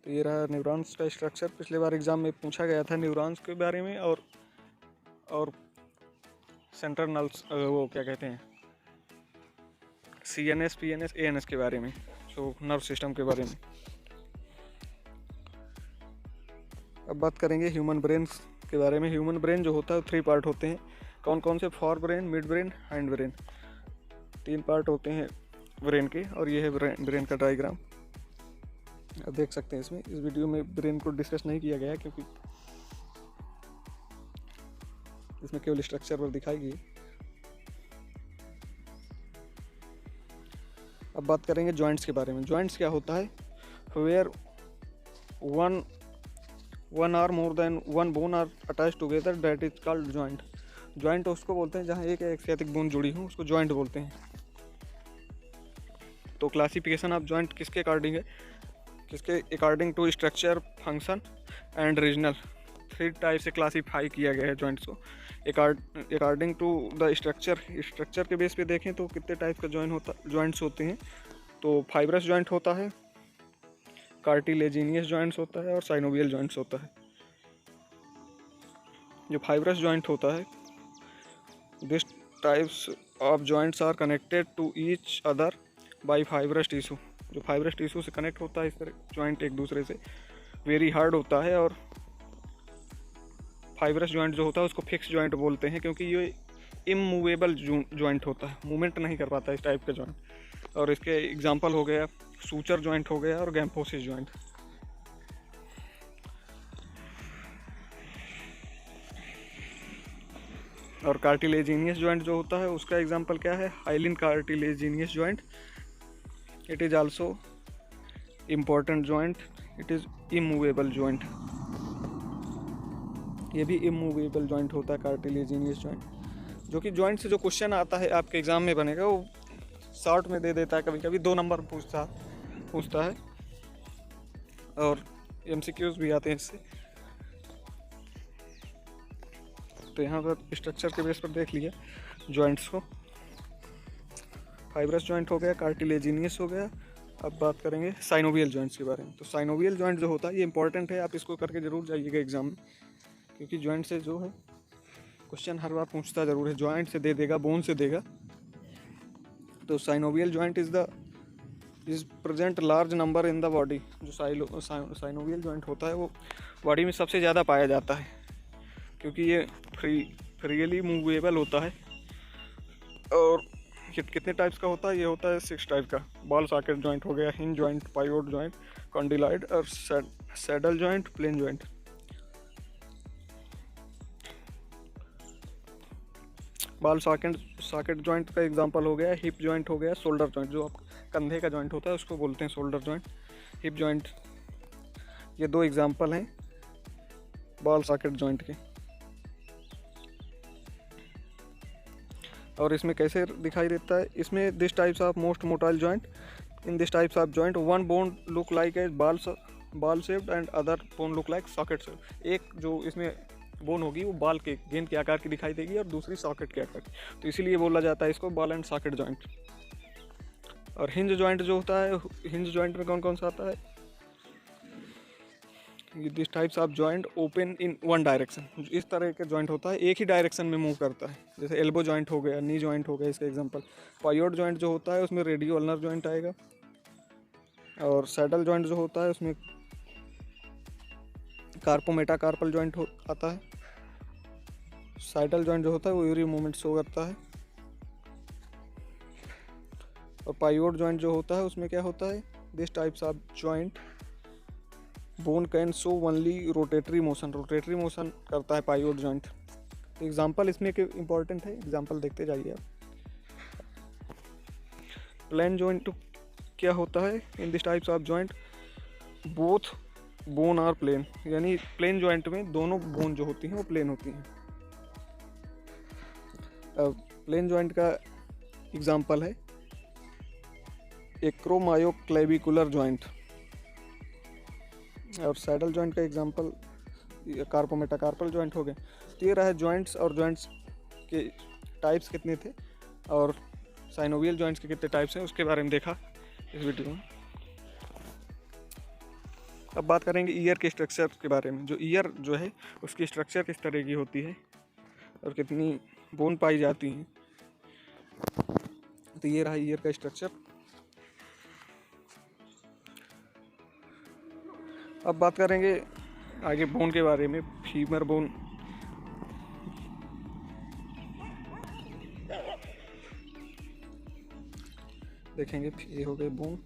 तो ये रहा न्यूरॉन्स का स्ट्रक्चर। पिछले बार एग्जाम में पूछा गया था न्यूरॉन्स के बारे में, और सेंट्रल नर्व्स, वो क्या कहते हैं, CNS, PNS, ANS के बारे में, जो नर्व सिस्टम के बारे में। अब बात करेंगे ह्यूमन ब्रेन के बारे में। ह्यूमन ब्रेन जो होता है 3 पार्ट होते हैं। कौन कौन से? For brain, mid brain, hind brain. 3 part होते हैं ब्रेन के, और ये है ब्रेन का डायग्राम। आप देख सकते हैं इसमें। इस वीडियो में ब्रेन को डिस्कस नहीं किया गया है क्योंकि इसमें केवल स्ट्रक्चर पर दिखाई गई। अब बात करेंगे जॉइंट्स के बारे में। जॉइंट्स क्या होता है? Where one or more than one bone are attach together, that is called joint. Joint उसको बोलते हैं जहाँ एक या एक से अधिक बोन जुड़ी हो, उसको जॉइंट बोलते हैं। तो क्लासिफिकेशन ऑफ जॉइंट किसके अकॉर्डिंग है? किसके according to structure, function and regional. 3 type से क्लासीफाई किया गया है जॉइंट्स को according to the structure. Structure के बेस पे देखें तो कितने टाइप का जॉइंट्स होते हैं। तो फाइब्रस जॉइंट होता है, कार्टिलेजिनियस जॉइंट्स होता है, और साइनोवियल जॉइंट्स होता है। जो फाइब्रस जॉइंट होता है, this types of joints are connected to each other by fibrous tissue. जो फाइब्रस टिश्यू से कनेक्ट होता है इस तरह जॉइंट एक दूसरे से, वेरी हार्ड होता है। और फाइब्रस जॉइंट जो होता है उसको फिक्स जॉइंट बोलते हैं, क्योंकि ये इमूवेबल जॉइंट होता है, मूवमेंट नहीं कर पाता इस टाइप का जॉइंट। और इसके एग्जांपल हो गया सूचर जॉइंट हो गया और गैम्फोसिस जॉइंट। और कार्टिलेजिनियस जॉइंट जो होता है उसका एग्जांपल क्या है? Hyaline cartilaginous joint. It is also important joint, it is immovable joint. ये भी इमूवेबल जॉइंट होता है कार्टिलेजिनियस जॉइंट। जो कि जॉइंट से जो क्वेश्चन आता है आपके एग्जाम में बनेगा, वो शॉर्ट में दे देता है, कभी कभी 2 नंबर पूछता है, और MCQs भी आते हैं इससे। तो यहाँ पर स्ट्रक्चर के बेस पर देख लिया जॉइंट्स को। फाइब्रस जॉइंट हो गया, कार्टिलेजिनियस हो गया। अब बात करेंगे साइनोवियल जॉइंट्स के बारे में। तो साइनोवियल जॉइंट जो होता है ये इंपॉर्टेंट है, आप इसको करके ज़रूर जाइएगा एग्जाम में, क्योंकि जॉइंट से जो है क्वेश्चन हर बार पूछता ज़रूर है। जॉइंट से दे देगा, बोन से देगा। तो synovial joint is present large number in the body. जो साइनोवियल जॉइंट होता है वो बॉडी में सबसे ज़्यादा पाया जाता है, क्योंकि ये फ्रीली मूवेबल होता है। और कितने टाइप्स का होता है? ये होता है 6 टाइप का। बॉल सॉकेट जॉइंट हो गया, hinge joint, pivot joint, condyloid और saddle joint, plane joint. Ball socket joint का एग्जांपल हो गया हिप जॉइंट हो गया, शोल्डर जॉइंट। जो आप कंधे का जॉइंट होता है उसको बोलते हैं शोल्डर जॉइंट, हिप जॉइंट। ये 2 एग्जांपल हैं बॉल सॉकेट जॉइंट के। और इसमें कैसे दिखाई देता है? इसमें this types of most motile joint, in this types of joint one bone look like as ball shaped and other bone look like socket shaped. एक जो इसमें बोन होगी वो बाल के, गेंद के आकार की दिखाई देगी, और दूसरी सॉकेट के आकार की। तो इसीलिए बोला जाता है इसको बॉल एंड सॉकेट जॉइंट। और हिंज जॉइंट जो होता है, हिंज जॉइंट में कौन कौन सा आता है? This types of joint open in one direction. इस तरह का जॉइंट होता है, एक ही डायरेक्शन में मूव करता है। जैसे एल्बो जॉइंट हो गया, नी जॉइंट हो गया, इसका एग्जांपल। पायोट जॉइंट जो होता है उसमें रेडियो अल्नर जॉइंट आएगा। और सैडल जॉइंट जो होता है उसमें कार्पोमेटाकार्पल जॉइंट आता है। साइडल जॉइंट जो होता है वो यूरी मूवमेंट शो करता है। और पाइवोट जॉइंट जो होता है उसमें क्या होता है? This types of joint bone can show only rotatory motion करता है पाइवोट जॉइंट। एग्जांपल इसमें के इम्पॉर्टेंट है, एग्जांपल देखते जाइए आप। प्लेन जॉइंट क्या होता है? In this types of joint both bone are plane, यानी प्लेन जॉइंट में दोनों बोन जो होती हैं वो प्लेन होती हैं। प्लेन जॉइंट का एग्जांपल है एक्रोमायोक्लेविकुलर जॉइंट। और सैडल जॉइंट का एग्जांपल कार्पोमेटाकार्पल जॉइंट हो गए। तो ये रहा जॉइंट्स, और जॉइंट्स के टाइप्स कितने थे और साइनोवियल जॉइंट्स के कितने टाइप्स हैं उसके बारे में देखा इस वीडियो में। अब बात करेंगे ईयर के स्ट्रक्चर के बारे में। जो ईयर जो है उसकी स्ट्रक्चर किस तरह की होती है और कितनी बोन पाई जाती हैं। तो ये रहा ईयर का स्ट्रक्चर। अब बात करेंगे आगे बोन के बारे में। फीमर बोन, देखेंगे ये हो गए बोन।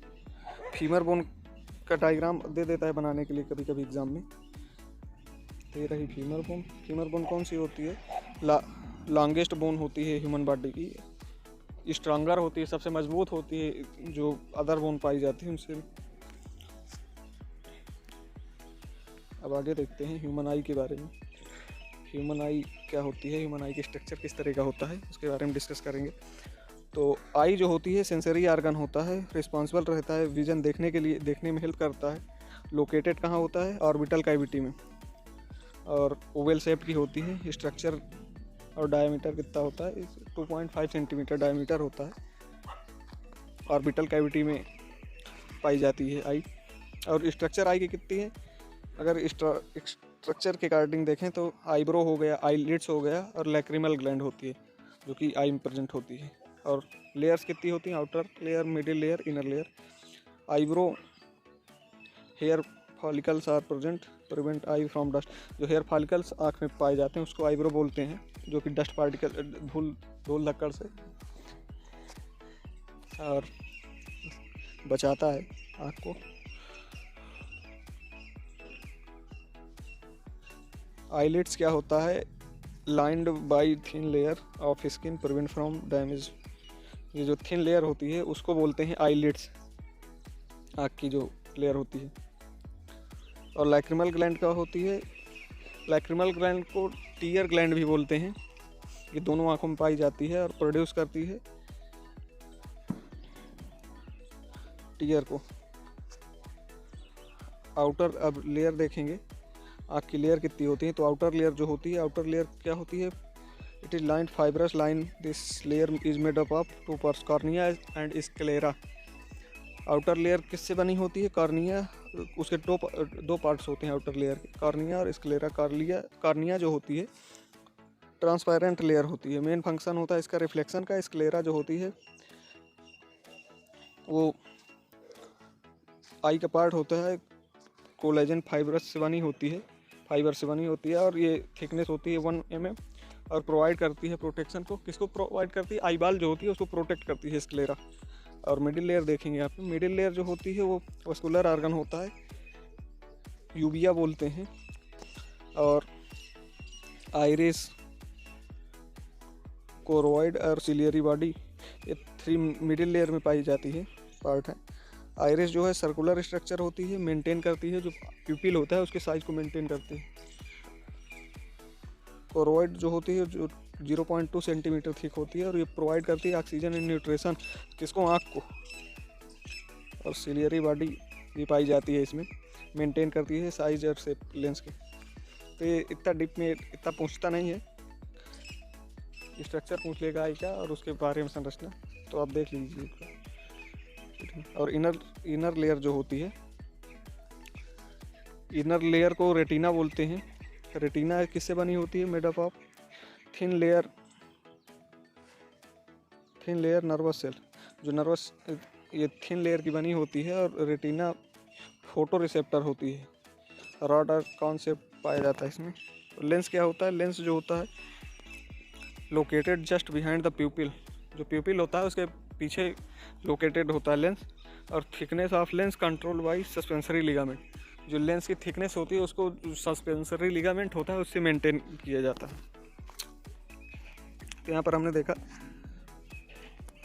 फीमर बोन का डायग्राम दे देता है बनाने के लिए कभी कभी एग्जाम में। ये रही फीमर बोन। फीमर बोन कौन सी होती है? लॉन्गेस्ट बोन होती है ह्यूमन बॉडी की, स्ट्रॉन्गर होती है, सबसे मजबूत होती है जो अदर बोन पाई जाती है उनसे। अब आगे देखते हैं ह्यूमन आई के बारे में। ह्यूमन आई क्या होती है, ह्यूमन आई की स्ट्रक्चर किस तरह का होता है, उसके बारे में डिस्कस करेंगे। तो आई जो होती है सेंसरी आर्गन होता है, रिस्पॉन्सिबल रहता है विजन देखने के लिए, देखने में हेल्प करता है। लोकेटेड कहाँ होता है? ऑर्बिटल कैविटी में, और ओवल शेप की होती है। स्ट्रक्चर और डायमीटर कितना होता है? 2.5 सेंटीमीटर डायमीटर होता है। ऑर्बिटल कैविटी में पाई जाती है आई। और स्ट्रक्चर आई की कितनी है? अगर स्ट्रक्चर के अकॉर्डिंग देखें तो आईब्रो हो गया, आईलिड्स हो गया, और लैक्रिमल ग्लैंड होती है जो कि आई में प्रेजेंट होती है। और लेयर्स कितनी होती हैं? Outer layer, middle layer, inner layer. Eyebrow, hair follicles are present prevent eye from dust. जो हेयर फॉलिकल्स आँख में पाए जाते हैं उसको आईब्रो बोलते हैं, जो कि डस्ट पार्टिकल, धूल धक्कड़ से और बचाता है आँख को। आईलिड्स क्या होता है? Lined by thin layer of skin prevent from damage. ये जो थिन लेयर होती है उसको बोलते हैं आईलिड्स, आँख की जो लेयर होती है। और लैक्रिमल ग्लैंड क्या होती है? लैक्रिमल ग्लैंड को टीयर ग्लैंड भी बोलते हैं। ये दोनों आँखों में पाई जाती है और प्रोड्यूस करती है टीयर को। आउटर, अब लेयर देखेंगे आँख की लेयर कितनी होती है। तो आउटर लेयर जो होती है, आउटर लेयर क्या होती है? It is line fibrous line, this layer is made up of 2 parts, cornea and sclera. Outer layer किससे बनी होती है? कॉर्निया, उसके दो पार्ट्स होते हैं आउटर लेयर के, कॉर्निया और स्क्लेरा। कॉर्निया जो होती है ट्रांसपेरेंट लेयर होती है, मेन फंक्शन होता है इसका रिफ्लेक्शन का। स्क्लेरा जो होती है वो आई का पार्ट होता है, कोलेजन फाइबर से बनी होती है, और ये थिकनेस होती है 1 mm, और प्रोवाइड करती है प्रोटेक्शन को। किसको प्रोवाइड करती है? आई बाल जो होती है उसको प्रोटेक्ट करती है स्क्लेरा। और मिडिल लेयर देखेंगे यहाँ पे, मिडिल लेयर जो होती है वो वस्कुलर आर्गन होता है, यूबिया बोलते हैं। और आइरिस, कोरोइड और सिलियरी बॉडी, ये 3 मिडिल लेयर में पाई जाती है पार्ट है। आइरिस जो है सर्कुलर स्ट्रक्चर होती है, मेंटेन करती है, जो प्यूपिल होता है उसके साइज को मेंटेन करती है। कोरोइड जो होती है जो 0.2 सेंटीमीटर थिक होती है, और ये प्रोवाइड करती है ऑक्सीजन एंड न्यूट्रिशन, किसको? आँख को। और सिलियरी बॉडी भी पाई जाती है इसमें, मेंटेन करती है साइज और शेप लेंस के। तो ये इतना डीप में इतना पूछता नहीं है, स्ट्रक्चर पूछ लेगा आई का और उसके बारे में संरचना, तो आप देख लीजिए। और इनर लेयर जो होती है, इनर लेयर को रेटिना बोलते हैं। रेटिना किससे बनी होती है? Made up of thin layer nervous cell, जो नर्वस, ये थिन लेयर की बनी होती है। और रेटिना फोटो रिसेप्टर होती है, रॉड और कॉन्सेप्ट पाया जाता है इसमें। लेंस क्या होता है? लेंस जो होता है लोकेटेड जस्ट बिहाइंड द प्यूपिल, जो प्यूपिल होता है उसके पीछे लोकेटेड होता है लेंस। और thickness of lens control by suspensory ligament, जो लेंस की थिकनेस होती है उसको सस्पेंसरी लिगामेंट होता है उससे मेंटेन किया जाता है। तो यहाँ पर हमने देखा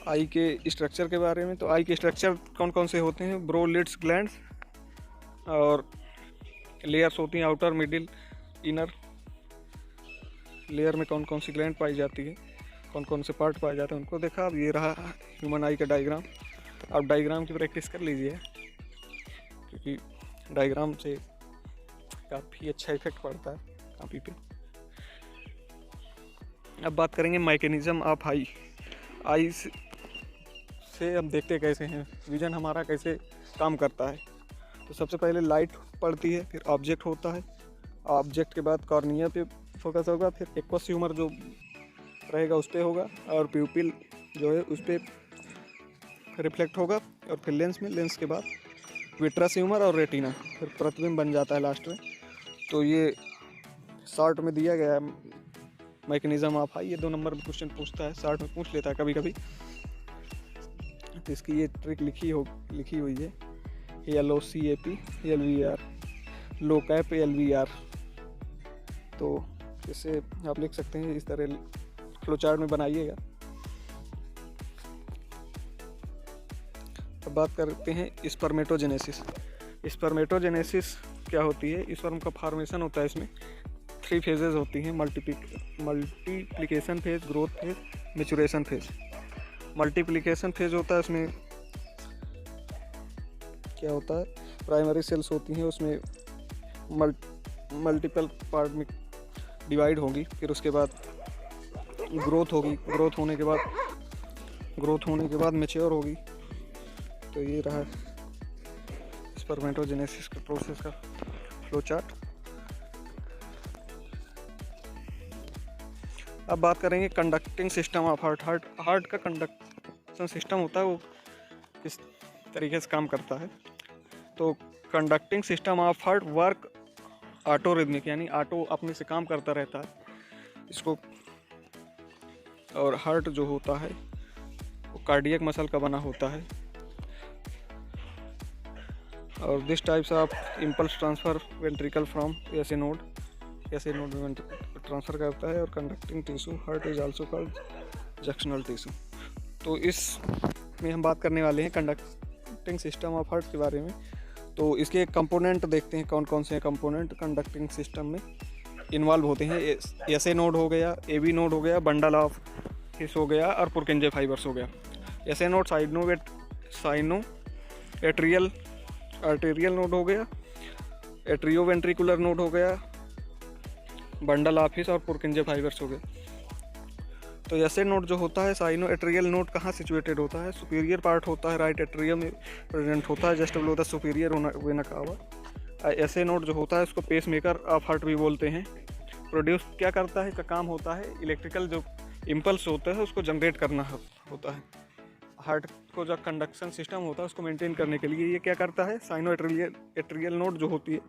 आई के स्ट्रक्चर के बारे में। तो आई के स्ट्रक्चर कौन कौन से होते हैं? ब्रो, लिड्स, ग्लैंड्स, और लेयर्स होती हैं आउटर, मिडिल, इनर। लेयर में कौन कौन सी ग्लैंड पाई जाती है, कौन कौन से पार्ट पाए जाते हैं उनको देखा। अब ये रहा ह्यूमन आई का डायग्राम। आप डायग्राम की प्रैक्टिस कर लीजिए, क्योंकि डायग्राम से काफ़ी अच्छा इफेक्ट पड़ता है कापी पे। अब बात करेंगे मैकेनिज्म ऑफ आई। आई से हम देखते कैसे हैं, विजन हमारा कैसे काम करता है। तो सबसे पहले लाइट पड़ती है, फिर ऑब्जेक्ट होता है, ऑब्जेक्ट के बाद कॉर्निया पे फोकस होगा, फिर एक्वस ह्यूमर जो रहेगा उस पर होगा, और प्यूपिल जो है उस पर रिफ्लेक्ट होगा और फिर लेंस में, लेंस के बाद विट्रस ह्यूमर और रेटिना, फिर प्रतिबिंब बन जाता है लास्ट में। तो ये शॉर्ट में दिया गया है मैकेनिज्म ऑफ आई। ये 2 नंबर में क्वेश्चन पूछता है, शॉर्ट में पूछ लेता है कभी कभी। तो इसकी ये ट्रिक लिखी हुई है, LOCAP LVR, लो कैप LVR। तो इसे आप लिख सकते हैं इस तरह, फ्लो चार्ट में बनाइएगा। अब बात करते हैं स्पर्मेटोजेनेसिस। स्पर्मेटोजेनेसिस क्या होती है? स्पर्म का फॉर्मेशन होता है, इसमें 3 फेजेज होती हैं, multiplication phase, growth phase, maturation phase. Multiplication phase होता है, उसमें क्या होता है, प्राइमरी सेल्स होती हैं, उसमें मल्टीपल पार्ट में डिवाइड होंगी। फिर उसके बाद ग्रोथ होगी, ग्रोथ होने के बाद मैच्योर होगी। तो ये रहा स्पर्मेटोजेनेसिस के प्रोसेस का फ्लो चार्ट। अब बात करेंगे conducting system of heart. Heart का कंडक्शन सिस्टम होता है, वो किस तरीके से काम करता है। तो conducting system of heart work auto rhythmic, यानी ऑटो अपने से काम करता रहता है इसको। और हार्ट जो होता है वो कार्डियक मसल का बना होता है। और this types of impulse transfer ventricle from ऐसे नोड में ट्रांसफ़र करता है। और conducting tissue heart is also called junctional tissue. तो इसमें हम बात करने वाले हैं कंडक्टिंग सिस्टम ऑफ हार्ट के बारे में। तो इसके कंपोनेंट देखते हैं, कौन कौन से कंपोनेंट कंडक्टिंग सिस्टम में इन्वॉल्व होते हैं। ऐसे नोड हो गया, AB नोड हो गया, बंडल ऑफ हिस हो गया और पुरकिंजे फाइबर्स हो गया। ऐसे नोड साइनो आर्टेरियल नोड हो गया, एट्रियोवेंट्रिकुलर नोड हो गया, बंडल ऑफ हिस और पुरकिंजे फाइबर्स हो गए। तो ऐसे नोड जो होता है, साइनो एट्रियल नोड कहाँ सिचुएटेड होता है? सुपीरियर पार्ट होता है, राइट एट्रियम में प्रेजेंट होता है, just below the superior vena cava. ऐसे नोड जो होता है उसको पेस मेकर ऑफ हार्ट भी बोलते हैं। प्रोड्यूस क्या करता है, इसका काम होता है इलेक्ट्रिकल जो इम्पल्स होता है उसको जनरेट करना होता है। हार्ट को जो कंडक्शन सिस्टम होता है उसको मेंटेन करने के लिए ये क्या करता है, साइनो एट्रियल नोड जो होती है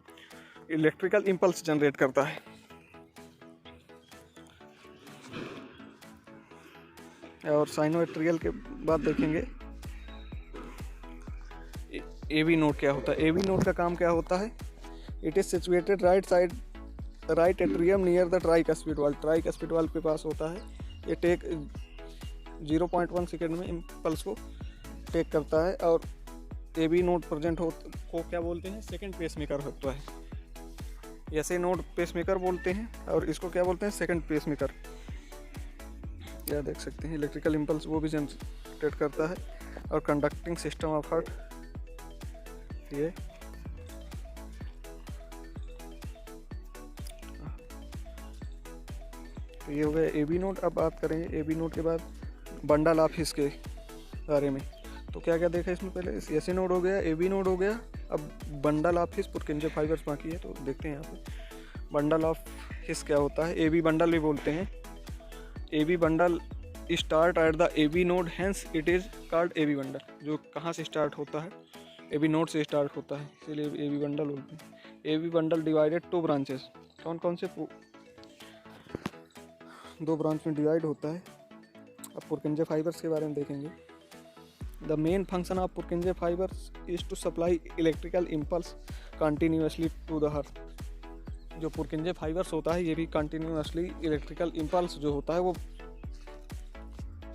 इलेक्ट्रिकल इम्पल्स जनरेट करता है। और साइनो एट्रियल के बाद देखेंगे AB नोड क्या होता है। AB नोड का काम क्या होता है? It is situated right atrium near the tricuspid valve. Tricuspid valve के पास होता है। ये टेक 0.1 सेकेंड में इम्पल्स को टेक करता है। और AB नोड प्रेजेंट को क्या बोलते हैं? सेकेंड पेसमेकर होता है। ऐसे नोड पेसमेकर बोलते हैं और इसको क्या बोलते हैं? Second pacemaker. यह देख सकते हैं इलेक्ट्रिकल इम्पल्स वो भी जनरेट करता है। और कंडक्टिंग सिस्टम ऑफ हार्ट ये हो गया AB नोड। अब बात करेंगे AB नोड के बाद बंडल ऑफ हिस के बारे में। तो क्या क्या देखा इसमें? पहले ऐसे नोड हो गया, AB नोड हो गया, अब बंडल ऑफ हिस पुरकिंजे फाइबर्स बाकी है। तो देखते हैं यहाँ पे बंडल ऑफ हिस क्या होता है। AB बंडल भी बोलते हैं। AB bundle start at the AB node, hence it is called AB bundle. जो कहाँ से स्टार्ट होता है? AB नोड से स्टार्ट होता है, इसीलिए AB बंडल बोलते हैं। AB bundle divided 2 branches. कौन कौन से? 2 ब्रांच में डिवाइड होता है। अब पुरकिंजे फाइबर्स के बारे में देखेंगे। The main function of Purkinje fibres is to supply electrical impulse continuously to the heart. जो पुरकिंजे फाइबर्स होता है ये भी कंटिन्यूसली इलेक्ट्रिकल इम्पल्स जो होता है वो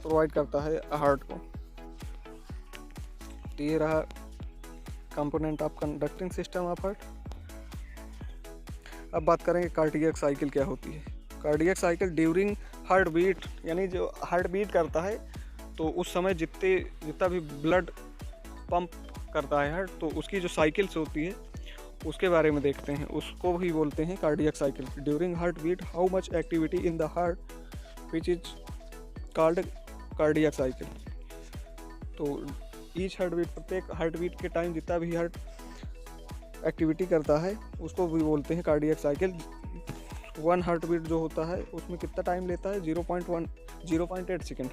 प्रोवाइड करता है हार्ट को। तो ये रहा component of conducting system of heart. अब बात करेंगे कार्डियक साइकिल क्या होती है। Cardiac cycle during heart beat, यानी जो हार्ट बीट करता है तो उस समय जितना भी ब्लड पंप करता है हार्ट, तो उसकी जो साइकिल्स होती है उसके बारे में देखते हैं। उसको भी बोलते हैं cardiac cycle. During heart beat how much activity in the heart which is called cardiac cycle. तो ईच हार्ट बीट, प्रत्येक हार्ट बीट के टाइम जितना भी हार्ट एक्टिविटी करता है उसको भी बोलते हैं कार्डियक साइकिल। 1 हार्ट बीट जो होता है उसमें कितना टाइम लेता है? 0.8 second.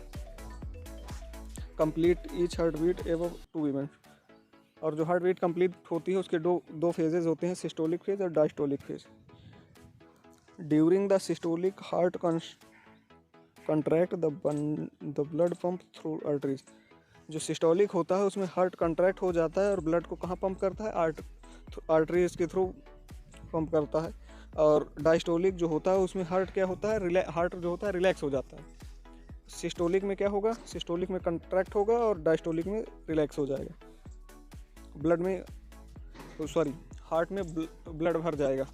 Complete each heart beat एवं 2 इवेंट। और जो हार्ट बीट कंप्लीट होती है उसके दो फेजेज होते हैं, सिस्टोलिक फेज और diastolic phase. During the systolic heart contract the blood pump through arteries. जो सिस्टोलिक होता है उसमें हार्ट कंट्रैक्ट हो जाता है और ब्लड को कहाँ पंप करता है, आर्टरीज के थ्रू पंप करता है। और डायस्टोलिक जो होता है उसमें हार्ट क्या होता है, हार्ट जो होता है रिलैक्स हो जाता है। सिस्टोलिक में क्या होगा, सिस्टोलिक में कंट्रैक्ट होगा और डायस्टोलिक में रिलैक्स हो जाएगा। ब्लड में हार्ट में ब्लड भर जाएगा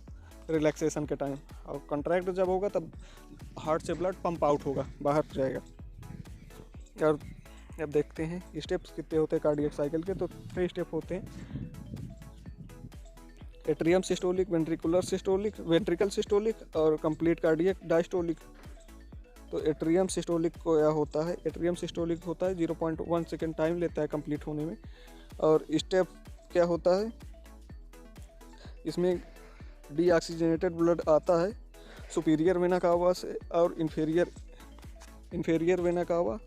रिलैक्सेशन के टाइम, और कंट्रैक्ट जब होगा तब हार्ट से ब्लड पंप आउट होगा, बाहर जाएगा। और अब देखते हैं स्टेप्स कितने होते हैं कार्डियक साइकिल के। तो 3 स्टेप होते हैं, atrium systolic, ventricular systolic, ventricle systolic और कंप्लीट कार्डियक डायस्टोलिक। तो एट्रियम सिस्टोलिक को क्या होता है, एट्रियम सिस्टोलिक होता है 0.1 सेकेंड टाइम लेता है कंप्लीट होने में। और स्टेप क्या होता है, इसमें डीऑक्सीजनेटेड ब्लड आता है सुपीरियर वेना कावा से, और इन्फेरियर वेना कावा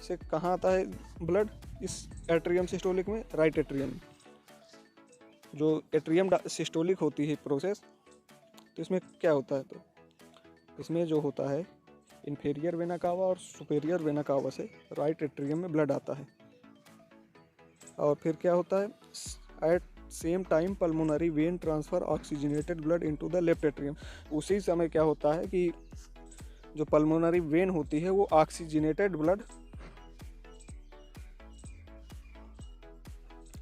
से कहाँ आता है ब्लड, इस एट्रियम सिस्टोलिक में, राइट एट्रियम में। जो एट्रियम सिस्टोलिक होती है प्रोसेस, तो इसमें क्या होता है, तो इसमें जो होता है इन्फेरियर वेना कावा और सुपेरियर वेना कावा से राइट एट्रियम में ब्लड आता है। और फिर क्या होता है, at same time pulmonary vein transfer oxygenated blood into the left atrium. उसी समय क्या होता है कि जो पल्मोनरी वेन होती है वो oxygenated blood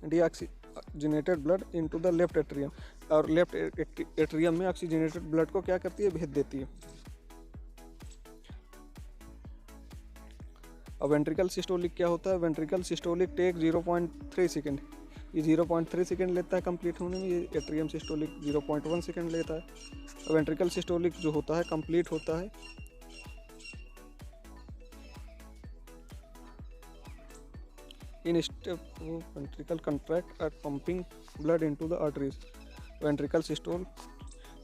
deoxygenated blood into the left atrium, और लेफ्ट एट्रियम में ऑक्सीजनेटेड ब्लड को क्या करती है, भेज देती है। और वेंट्रिकल सिस्टोलिक क्या होता है, वेंट्रिकल सिस्टोलिक टेक 0.3 सेकेंड, ये 0.3 सेकेंड लेता है कंप्लीट होने में। ये एट्रियम सिस्टोलिक 0.1 सेकेंड लेता है। वेंट्रिकल सिस्टोलिक जो होता है कंप्लीट होता है in step ventricle contract at pumping blood into the arteries. Ventricle systole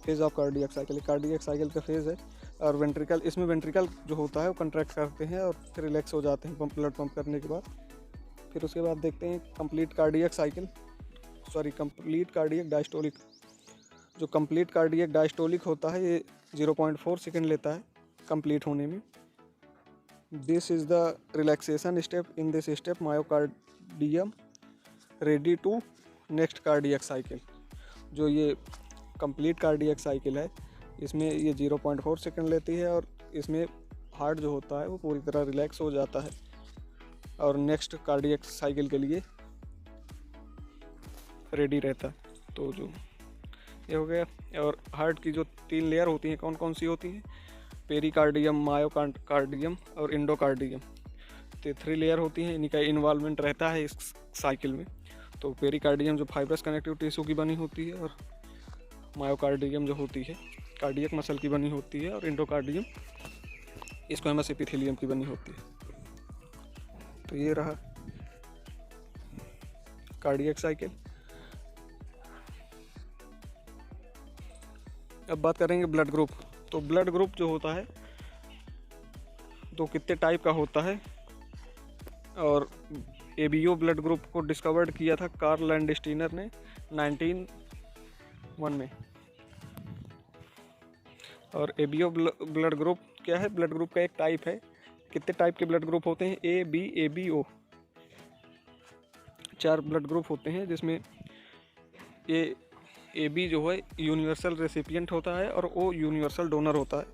phase of cardiac cycle, cardiac cycle का फेज है। और वेंट्रिकल, इसमें वेंट्रिकल जो होता है वो कंट्रैक्ट करते हैं और फिर रिलैक्स हो जाते हैं ब्लड पंप करने के बाद। फिर उसके बाद देखते हैं complete cardiac cycle, complete cardiac diastolic. जो कंप्लीट कार्डियक डायस्टोलिक होता है ये 0.4 सेकेंड लेता है कंप्लीट होने में। This is the relaxation step. In this step myocardium ready to next cardiac cycle. जो ये कंप्लीट कार्डियक साइकिल है इसमें ये 0.4 सेकेंड लेती है और इसमें हार्ट जो होता है वो पूरी तरह रिलैक्स हो जाता है और नेक्स्ट कार्डियक साइकिल के लिए रेडी रहता है। तो जो ये हो गया। और हार्ट की जो 3 लेयर होती हैं कौन कौन सी होती हैं, पेरिकार्डियम, मायोकार्डियम और इंडोकार्डियम। तो 3 लेयर होती हैं, इन्हीं का इन्वॉल्वमेंट रहता है इस साइकिल में। तो पेरिकार्डियम जो फाइब्रस कनेक्टिव टिश्यू की बनी होती है, और मायोकार्डियम जो होती है कार्डियक मसल की बनी होती है, और इंडोकार्डियम स्क्वैमस एपिथेलियम की बनी होती है। तो ये रहा कार्डियक साइकिल। अब बात करेंगे ब्लड ग्रुप। तो ब्लड ग्रुप जो होता है तो कितने टाइप का होता है, और एबीओ ब्लड ग्रुप को डिस्कवर्ड किया था कार्ल लैंडस्टीनर ने 1901 में। और एबीओ ब्लड ग्रुप क्या है, ब्लड ग्रुप का एक टाइप है। कितने टाइप के ब्लड ग्रुप होते हैं, A B A B O, 4 blood group होते हैं, जिसमें ए बी जो है यूनिवर्सल रेसिपिएंट होता है और ओ यूनिवर्सल डोनर होता है।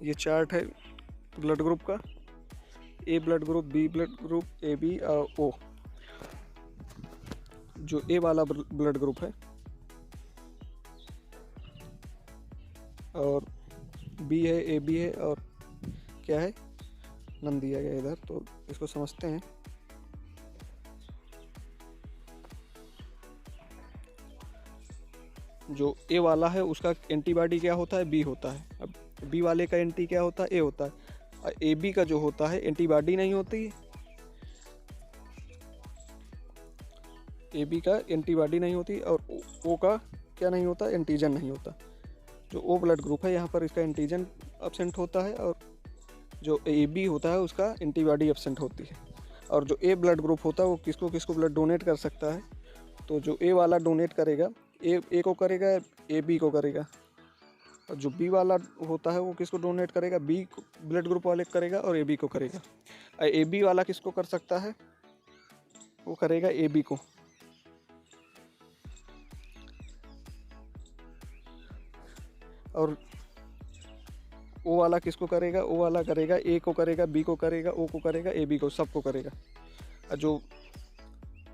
ये चार्ट है ब्लड ग्रुप का, A blood group, B blood group, A B और ओ। जो ए वाला ब्लड ग्रुप है और बी है, ए बी है, और क्या है नन दिया गया इधर, तो इसको समझते हैं। जो ए वाला है उसका एंटीबॉडी क्या होता है, बी होता है। अब बी वाले का एंटी क्या होता है, ए होता है। और ए बी का जो होता है एंटीबॉडी नहीं होती, ए बी का एंटीबॉडी नहीं होती, और ओ का क्या नहीं होता, एंटीजन नहीं होता। जो ओ ब्लड ग्रुप है यहाँ पर इसका एंटीजन एब्सेंट होता है, और जो ए बी होता है उसका एंटीबॉडी एब्सेंट होती है। और जो ए ब्लड ग्रुप होता है वो किसको किसको ब्लड डोनेट कर सकता है, तो जो ए वाला डोनेट करेगा ए को करेगा, ए बी को करेगा। और जो बी वाला होता है वो किसको डोनेट करेगा, बी ब्लड ग्रुप वाले करेगा और ए बी को करेगा। ए बी वाला किसको कर सकता है, वो करेगा ए बी को। और ओ वाला किसको करेगा, ओ वाला करेगा ए को करेगा, बी को करेगा, ओ को करेगा, ए बी को, सबको करेगा। और जो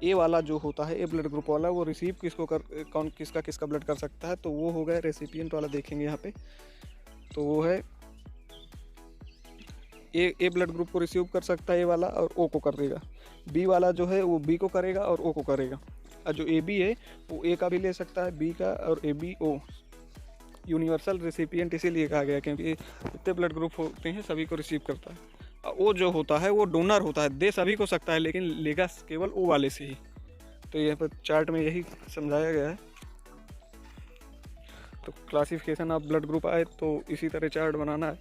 ए वाला जो होता है ए ब्लड ग्रुप वाला वो रिसीव किसको कौन किसका ब्लड कर सकता है, तो वो हो गया रेसिपिएंट वाला। देखेंगे यहाँ पे तो वो है ए ब्लड ग्रुप को रिसीव कर सकता है ए वाला और ओ को करेगा। बी वाला जो है वो बी को करेगा और ओ को करेगा। और जो ए बी है वो ए का भी ले सकता है, बी का, और A B O. Universal recipient इसीलिए कहा गया क्योंकि जितने ब्लड ग्रुप होते हैं सभी को रिसीव करता है। ओ जो होता है वो डोनर होता है, दे सभी को सकता है लेकिन लेगा केवल ओ वाले से ही। तो यहाँ पर चार्ट में यही समझाया गया है। तो क्लासिफिकेशन ऑफ ब्लड ग्रुप आए तो इसी तरह चार्ट बनाना है।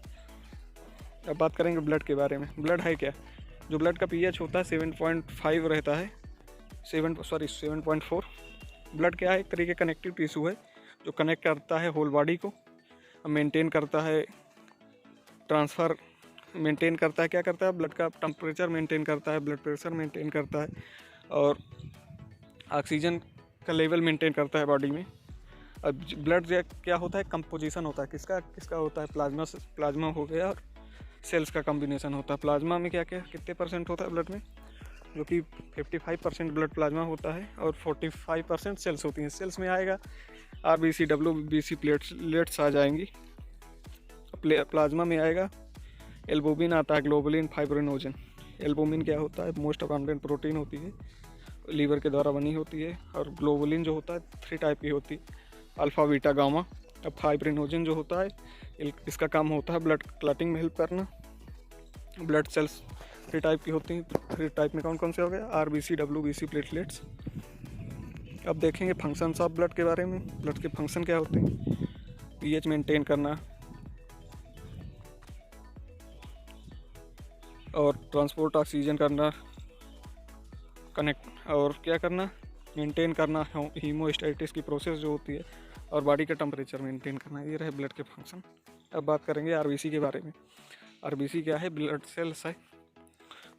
अब बात करेंगे ब्लड के बारे में। ब्लड है क्या, जो ब्लड का पीएच होता है 7.5 रहता है, 7.4। ब्लड क्या है, एक तरीके का कनेक्टिव टिश्यू है जो कनेक्ट करता है होल बॉडी को, मेंटेन करता है ट्रांसफ़र, मेंटेन करता है, क्या करता है, ब्लड का टेम्परेचर मेंटेन करता है, ब्लड प्रेशर मेंटेन करता है, और ऑक्सीजन का लेवल मेंटेन करता है बॉडी में। अब ब्लड क्या होता है, कंपोजिशन होता है, किसका होता है, प्लाज्मा हो गया और सेल्स का कॉम्बिनेशन होता है। प्लाज्मा में क्या क्या कितने परसेंट होता है ब्लड में, जो कि 55% ब्लड प्लाज्मा होता है और 45% सेल्स होती हैं। सेल्स में आएगा RBC WBC प्लेटलेट्स आ जाएंगी। प्लाज्मा में आएगा एल्बुमिन आता है, ग्लोबुलिन, फाइब्रिनोजन। एल्बुमिन क्या होता है, मोस्ट अबांडेंट प्रोटीन होती है, लीवर के द्वारा बनी होती है। और ग्लोबुलिन जो होता है 3 टाइप की होती है, अल्फ़ा, बीटा, गामा। अब फाइब्रिनोजन जो होता है इसका काम होता है ब्लड क्लॉटिंग में हेल्प करना। ब्लड सेल्स 3 टाइप की होती हैं। 3 टाइप में कौन कौन से हो गए, RBC WBC प्लेटलेट्स। अब देखेंगे फंक्शंस ऑफ ब्लड के बारे में। ब्लड के फंक्शन क्या होते हैं, पीएच मेंटेन करना और ट्रांसपोर्ट ऑक्सीजन करना, कनेक्ट और क्या करना, मेंटेन करना हीमोस्टैटिस की प्रोसेस जो होती है, और बॉडी का टेम्परेचर मेंटेन करना। ये रहे ब्लड के फंक्शन। अब बात करेंगे RBC के बारे में। RBC क्या है, ब्लड सेल्स है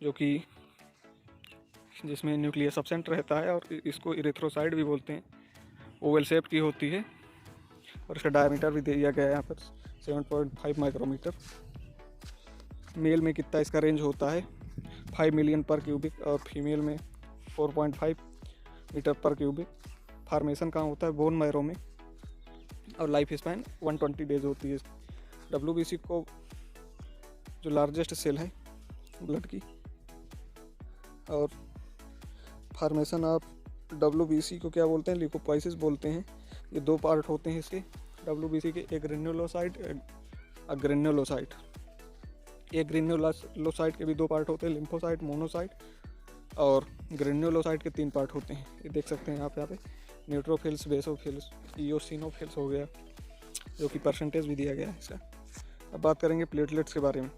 जो कि जिसमें न्यूक्लियस एब्सेंट रहता है और इसको इरिथ्रोसाइट भी बोलते हैं। ओवल शेप की होती है और इसका डायमीटर भी दिया गया है यहाँ पर 7.5 माइक्रोमीटर। मेल में कितना इसका रेंज होता है, 5 मिलियन पर क्यूबिक, और फीमेल में 4.5 मीटर पर क्यूबिक। फार्मेशन कहाँ होता है, बोन मैरो में, और लाइफ स्पैन 120 डेज होती है। WBC को जो लार्जेस्ट सेल है ब्लड की, और फार्मेशन ऑफ WBC को क्या बोलते हैं, ल्यूकोपाइसिस बोलते हैं। ये 2 पार्ट होते हैं इसके WBC के, एक ग्रेन्युलोसाइट, एक ग्रेन्युलोसाइट। एक ग्रेन्युलोसाइट के भी 2 पार्ट होते हैं, लिम्फोसाइट, मोनोसाइट, और ग्रेन्युलोसाइट के 3 पार्ट होते हैं। ये देख सकते हैं यहाँ पे न्यूट्रोफिल्स, बेसोफिल्स, इयोसिनोफिल्स हो गया, जो कि परसेंटेज भी दिया गया है इसका। अब बात करेंगे प्लेटलेट्स के बारे में।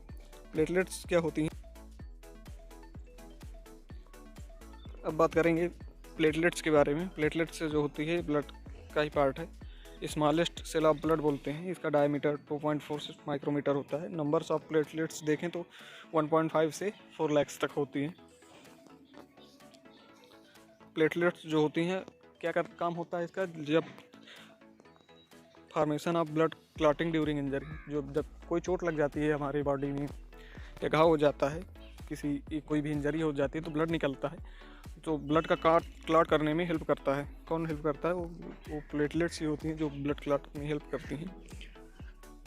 प्लेटलेट्स क्या होती हैं, अब बात करेंगे प्लेटलेट्स के बारे में। प्लेटलेट्स जो होती है ब्लड का ही पार्ट है, स्मॉलेस्ट सेल ऑफ ब्लड बोलते हैं। इसका डायमीटर 2.4 माइक्रोमीटर होता है। नंबर्स ऑफ प्लेटलेट्स देखें तो 1.5 से 4 लाख तक होती हैं। प्लेटलेट्स जो होती हैं क्या काम होता है इसका, जब formation of blood clotting during injury, जब कोई चोट लग जाती है हमारी बॉडी में या घाव हो जाता है, कोई भी इंजरी हो जाती है तो ब्लड निकलता है, तो ब्लड का क्लॉट करने में हेल्प करता है। कौन हेल्प करता है, वो प्लेटलेट्स ही होती हैं जो ब्लड क्लॉट में हेल्प करती हैं।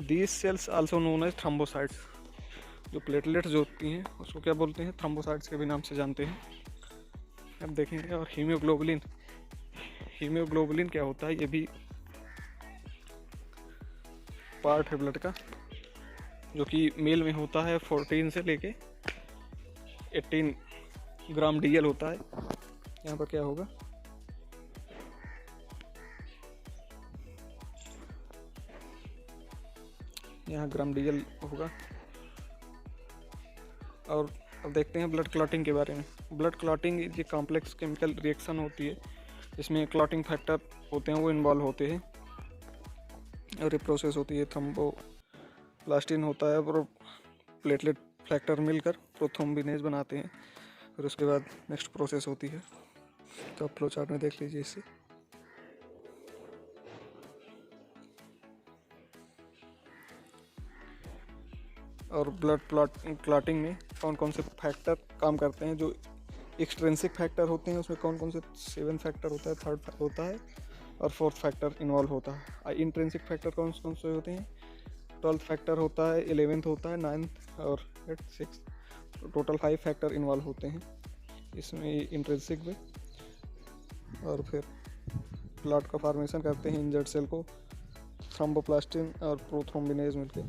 These cells also known as thrombocytes. जो प्लेटलेट्स जो होती हैं उसको क्या बोलते हैं, थ्रोम्बोसाइट्स के भी नाम से जानते हैं। अब देखेंगे। और हीमोग्लोबुलिन, हीमोग्लोबुलिन क्या होता है, ये भी पार्ट है ब्लड का, जो कि मेल में होता है 14 से लेके 18 ग्राम DL होता है। यहाँ पर क्या होगा, यहाँ ग्राम DL होगा। और अब देखते हैं ब्लड क्लॉटिंग के बारे में। ब्लड क्लॉटिंग ये कॉम्प्लेक्स केमिकल रिएक्शन होती है जिसमें क्लॉटिंग फैक्टर होते हैं वो इन्वॉल्व होते हैं और ये प्रोसेस होती है थ्रोम्बोप्लास्टिन होता है और प्लेटलेट फैक्टर मिलकर प्रोथ्रोम्बिनेज बनाते हैं। फिर उसके बाद नेक्स्ट प्रोसेस होती है, तो आप फ्लो चार्ट में देख लीजिए इससे। और ब्लड क्लॉटिंग में कौन कौन से फैक्टर काम करते हैं, जो एक्सट्रिंसिक फैक्टर होते हैं उसमें कौन कौन से 7 फैक्टर होता है, 3rd होता है और 4th फैक्टर इन्वॉल्व होता है। इंट्रिंसिक फैक्टर कौन कौन से होते हैं, 12th फैक्टर होता है, 11th होता है, 9th और 6th, टोटल 5 फैक्टर इन्वॉल्व होते हैं इसमें इंट्रिंसिक में। और फिर क्लॉट का फॉर्मेशन करते हैं इंजर्ड सेल को थ्रोम्बोप्लास्टिन और प्रोथ्रोम्बिनेज मिलकर।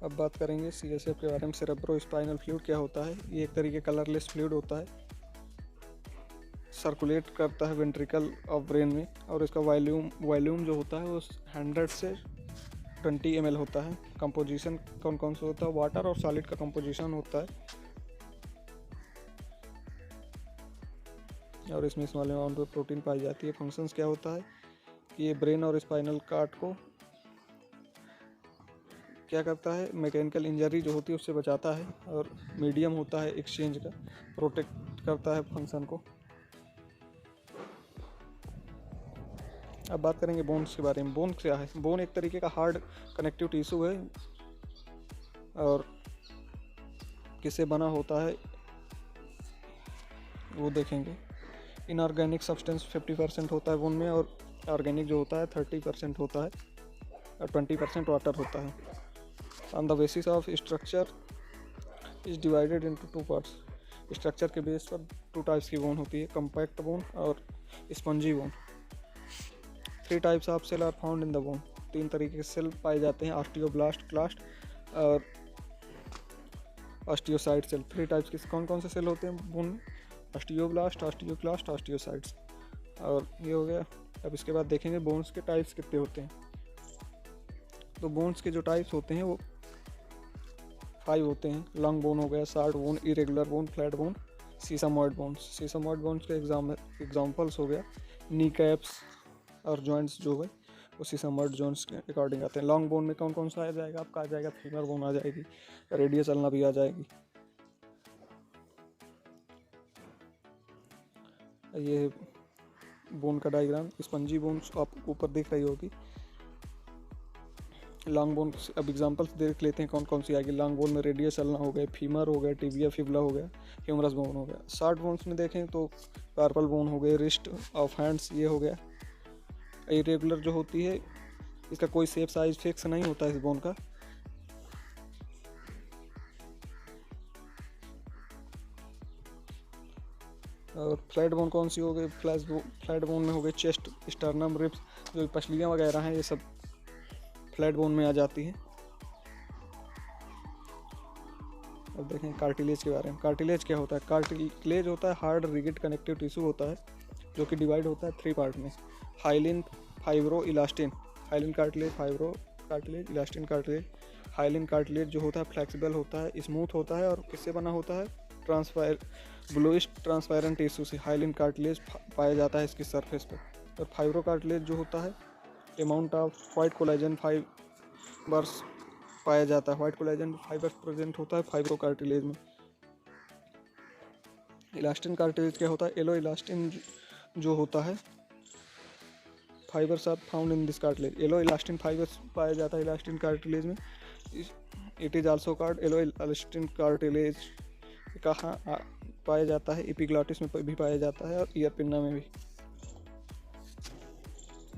अब बात करेंगे CSF के बारे में। सेरेब्रोस्पाइनल फ्लूइड क्या होता है, ये एक तरीके कलरलेस फ्लूइड होता है, सर्कुलेट करता है वेंट्रिकल ऑफ ब्रेन में और इसका वॉल्यूम जो होता है वो 100 से 20 ml होता है। कंपोजिशन कौन कौन सा होता है, वाटर और सॉलिड का कंपोजिशन होता है और इसमें स्मॉल अमाउंट में प्रोटीन पाई जाती है। फंक्शंस क्या होता है, ये ब्रेन और स्पाइनल कार्ड को क्या करता है, मैकेनिकल इंजरी जो होती है उससे बचाता है और मीडियम होता है एक्सचेंज का, प्रोटेक्ट करता है फंक्शन को। अब बात करेंगे बोन्स के बारे में। बोन क्या है, बोन एक तरीके का हार्ड कनेक्टिव टिश्यू है और किससे बना होता है वो देखेंगे। इनऑर्गेनिक सब्सटेंस 50% होता है बोन में और ऑर्गेनिक जो होता है 30% होता है और 20% वाटर होता है। On the basis of structure is divided into 2 parts. Structure के बेस पर 2 टाइप्स की बोन होती है, कम्पैक्ट बोन और spongy bone. 3 types of cell are found in the bone. 3 तरीके के सेल पाए जाते हैं, ऑस्टियोब्लास्ट, क्लास्ट और ऑस्टियोसाइट सेल। 3 टाइप्स के कौन कौन से सेल होते हैं बोन में, ऑस्टियोब्लास्ट, ऑस्टियोक्लास्ट, ऑस्टियोसाइट्स। और ये हो गया। अब इसके बाद देखेंगे बोन्स के टाइप्स कितने होते हैं। तो बोन्स के जो टाइप्स होते हैं वो 5 होते हैं। लॉन्ग बोन हो गया, short bone, irregular bone, flat bone, sesamoid bones. Sesamoid bones के एग्जाम्पल्स हो गया नी कैप्स और जॉइंट्स जो है वो सीसामॉइड जॉइंट्स के अकॉर्डिंग आते हैं। लॉन्ग बोन में कौन कौन सा आ जाएगा, आपका आ जाएगा फीमर बोन आ जाएगी, रेडियस अल्ना भी आ जाएगी। ये बोन का डायग्राम, स्पंजी बोन आपको ऊपर दिख रही होगी। लॉन्ग बोन अब एग्जांपल्स देख लेते हैं कौन कौन सी आएगी। लॉन्ग बोन में रेडियस अल्ना हो गया, फीमर हो गया, टिबिया फिबुला हो गया, ह्यूमरस बोन हो गया। शॉर्ट बोन्स में देखें तो कार्पल बोन हो गए, रिस्ट ऑफ हैंड्स ये हो गया। इरेगुलर जो होती है इसका कोई शेप साइज फिक्स नहीं होता इस बोन का। और फ्लैट बोन कौन सी हो गई, फ्लैट बोन में हो गई चेस्ट, स्टर्नम, रिब्स, जो पसलियाँ वगैरह हैं ये सब फ्लैट बोन में आ जाती हैं। अब देखें कार्टिलेज के बारे में। कार्टिलेज क्या होता है, कार्टिलेज होता है हार्ड रिजिड कनेक्टिव टिश्यू होता है जो कि डिवाइड होता है 3 पार्ट में, hyaline, fibro, elastin. Hyaline cartilage, fibro cartilage, elastin cartilage. Hyaline cartilage जो होता है फ्लेक्सिबल होता है, स्मूथ होता है और किससे बना होता है, ब्लूइश ट्रांसपेरेंट टिश्यू से हाइलिन कार्टिलेज पाया जाता है इसकी सरफेस पर। और फाइब्रो कार्टिलेज जो होता है amount of white collagen fibres पाया जाता है, वाइट कोलेजन फाइबर्स प्रेजेंट होता है फाइब्रो कार्टिलेज में। इलास्टिन कार्टिलेज क्या होता है, येलो इलास्टिन जो होता है fibres are found in this cartilage. Yellow elastin fibres पाया जाता है इलास्टिन कार्टिलेज में। It is also called yellow elastin cartilage. कहाँ पाया जाता है, एपिग्लॉटिस में भी पाया जाता है और ईयर पिन्ना में भी।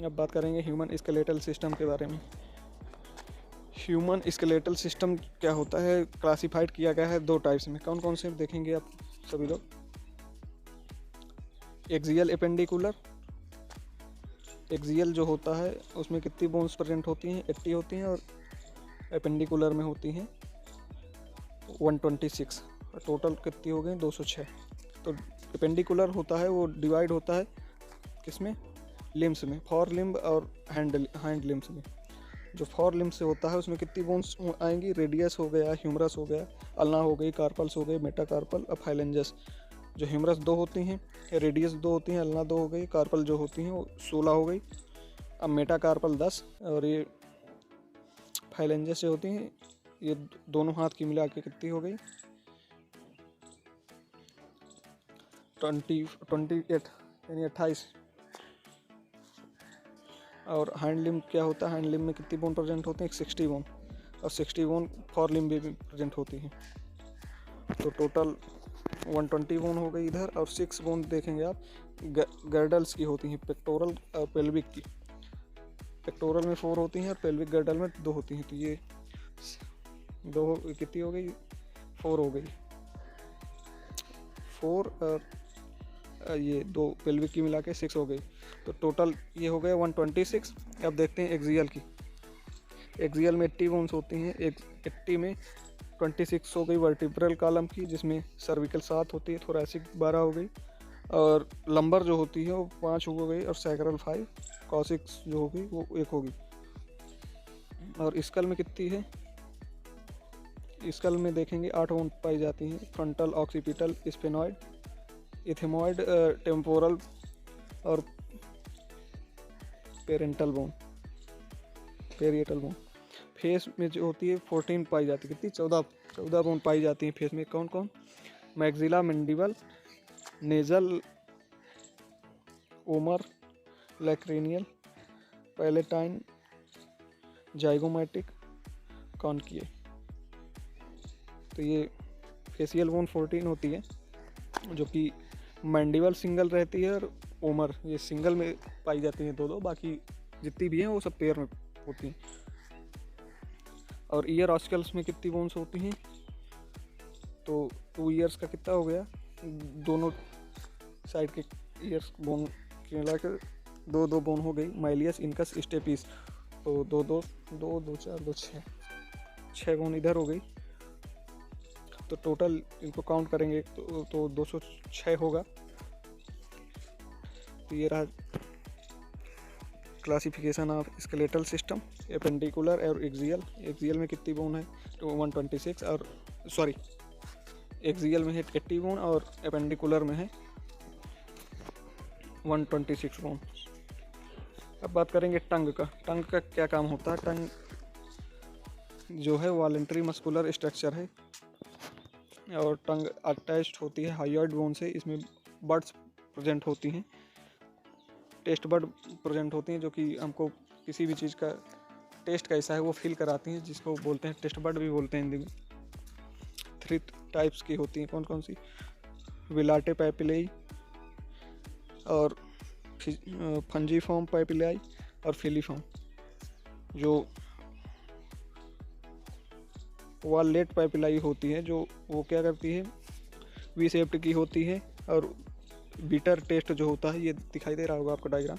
अब बात करेंगे ह्यूमन स्केलेटल सिस्टम के बारे में। ह्यूमन स्केलेटल सिस्टम क्या होता है, क्लासिफाइड किया गया है 2 टाइप्स में। कौन कौन से देखेंगे आप सभी लोग। एक्सियल एपेंडिकुलर, एक्सियल जो होता है उसमें कितनी बोन्स प्रेजेंट होती हैं, 80 होती हैं और एपेंडिकुलर में होती हैं 126। टोटल कितनी हो गई, 206। तो एपेंडिकुलर होता है वो डिवाइड होता है किसमें, लिम्स में, फॉर लिम्ब और हैंड लिम्स में। जो फॉर लिम्ब से होता है उसमें कितनी बोन्स आएंगी, रेडियस हो गया, ह्यूमरस हो गया, अल्ना हो गई, कार्पल्स हो गए, मेटाकार्पल और फाइलेंजस। जो ह्यूमरस 2 होती हैं, रेडियस 2 होती हैं, अल्ना 2 हो गई, कार्पल जो होती हैं वो 16 हो गई, अब मेटाकार्पल 10, और ये फाइलेंजस जो होती हैं ये दोनों हाथ की मिला के कितनी हो गई 28 यानी 28। और हैंड लिम्ब क्या होता है, हैंड लिम्ब में कितनी बोन प्रेजेंट होते हैं, 60 बोन, और 60 बोन फॉर लिम्ब में भी प्रेजेंट होती हैं। तो टोटल 120 बोन हो गई इधर, और 6 बोन देखेंगे आप गर्डल्स की होती हैं, पेक्टोरल और पेल्विक की। पेक्टोरल में 4 होती हैं और पेल्विक गर्डल में 2 होती हैं। तो ये 2 कितनी हो गई, 4 हो गई, 4 और ये 2 पेल्विक की मिला के 6 हो गई। तो टोटल ये हो गए 126। अब देखते हैं एक्सियल की। एक्सियल में 80 बोन्स होती हैं, 80 में 26 हो गई वर्टिब्रल कॉलम की, जिसमें सर्विकल 7 होती है, थोरैसिक 12 हो गई, और लंबर जो होती है वो 5 हो गई, और सैक्रल 5, कॉसिक्स जो होगी वो 1 होगी। और स्कल में कितनी है, स्कल में देखेंगे 8 बोन पाई जाती हैं, frontal, occipital, sphenoid, ethmoid, temporal और parental bone, parietal bone. Face में जो होती है 14 पाई जाती है, कितनी 14 बोन पाई जाती हैं फेस में। कौन कौन, maxilla, mandible, nasal, vomer, lacrimal, palatine, zygomatic, conchae. तो ये फेसियल बोन 14 होती है, जो कि मैंडिबल सिंगल रहती है, और ओमर ये सिंगल में पाई जाती हैं 2-2, बाकी जितनी भी हैं वो सब पेयर में होती हैं। और ईयर ऑस्कल्स में कितनी बोन्स होती हैं, तो 2 ईयर्स का कितना हो गया, दोनों साइड के ईयर्स बोन के मिलाकर 2-2 बोन हो गई। माइलियस, इनकस, स्टेपिस, तो 2-2, 2, 4, 2, 6 बोन इधर हो गई। तो टोटल इनको काउंट करेंगे तो 206 होगा। तो ये रहा classification of skeletal system, appendicular और एक्सियल। एक्सियल में कितनी बोन है, तो 126, और सॉरी एक्सियल में है 80 बोन और एपेंडिकुलर में है 126 बोन। अब बात करेंगे टंग का। टंग का क्या काम होता है, टंग जो है वॉलेंट्री मस्कुलर स्ट्रक्चर है, और टंग अटैच्ड होती है हाइयोइड बोन से। इसमें बर्ड्स प्रेजेंट होती हैं, टेस्ट बर्ड प्रेजेंट होती हैं, जो कि हमको किसी भी चीज़ का टेस्ट कैसा है वो फील कराती हैं, जिसको बोलते हैं टेस्ट बर्ड भी बोलते हैं हिंदी में। 3 टाइप्स की होती हैं, कौन कौन सी, विलाटे पैपिलाई, और फंजीफॉर्म पैपिलाई, और फिलीफॉर्म। जो वॉलेट पैपिलाई होती है, जो वो क्या करती है, वी शेप्ड की होती है, और बिटर टेस्ट जो होता है, ये दिखाई दे रहा होगा आपको डायग्राम,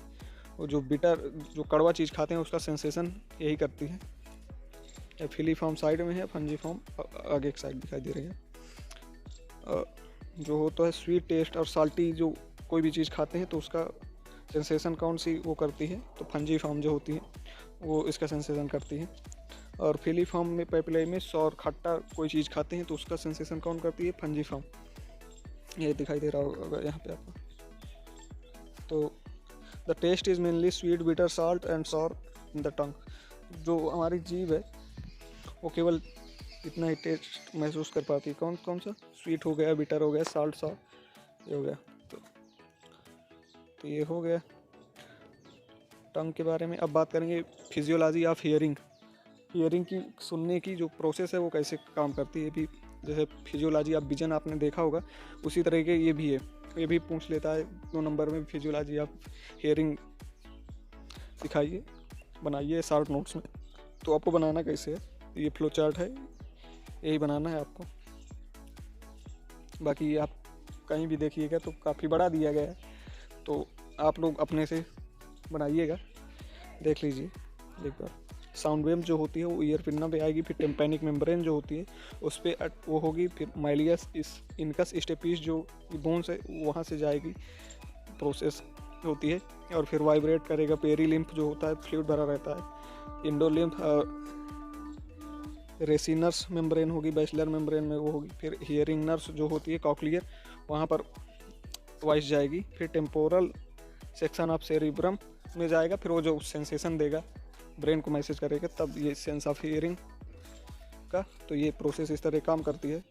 वो जो बिटर जो कड़वा चीज़ खाते हैं उसका सेंसेशन यही करती है। फिलीफॉर्म साइड में है, फंजीफॉर्म आगे एक साइड दिखाई दे रही है। जो होता है स्वीट टेस्ट और साल्टी, जो कोई भी चीज़ खाते हैं तो उसका सेंसेशन कौन सी वो करती है, तो फंजीफॉर्म जो होती है वो इसका सेंसेशन करती है। और फिलीफॉर्म में पैपिलाई में सौर खट्टा कोई चीज़ खाते हैं तो उसका सेंसेशन कौन करती है, फंजीफॉर्म। ये दिखाई दे रहा होगा यहाँ पे आपको। तो the taste is mainly sweet, bitter, salt and sour in the tongue. जो हमारी जीभ है वो केवल इतना ही टेस्ट महसूस कर पाती है, कौन कौन सा, स्वीट हो गया, बिटर हो गया, साल्ट, सॉर, ये हो गया। तो ये हो गया टंग के बारे में। अब बात करेंगे फिजियोलॉजी ऑफ हियरिंग। हियरिंग की, सुनने की जो प्रोसेस है वो कैसे काम करती है। भी जैसे फिजियोलॉजी ऑफ विजन आपने देखा होगा, उसी तरह के ये भी है, ये भी पूछ लेता है 2 नंबर में, फिजियोलॉजी ऑफ हियरिंग सिखाइए, बनाइए शॉर्ट नोट्स में। तो आपको बनाना कैसे है, ये फ्लो चार्ट है, यही बनाना है आपको। बाकी आप कहीं भी देखिएगा तो काफ़ी बड़ा दिया गया है, तो आप लोग अपने से बनाइएगा, देख लीजिए एक बार। साउंड वेव जो होती है वो ईयर पिन्ना पे आएगी, फिर टेम्पैनिक मेम्ब्रेन जो होती है उस पर वो होगी, फिर माइलियस, इनकस, स्टेपिस जो बोन्स है वहाँ से जाएगी प्रोसेस होती है, और फिर वाइब्रेट करेगा। पेरीलिम्फ जो होता है फ्लूइड भरा रहता है। इंडोलिम्फ रेसिनर्स मेम्ब्रेन होगी, बैचलर मेम्ब्रेन में वो होगी। फिर हियरिंग नर्व्स जो होती है कॉक्लियर, वहाँ पर वॉइस जाएगी। फिर टेम्पोरल सेक्शन ऑफ सेरिब्रम में जाएगा, फिर वो जो सेंसेशन देगा ब्रेन को मैसेज करेगा, तब ये सेंस ऑफ हियरिंग का। तो ये प्रोसेस इस तरह काम करती है।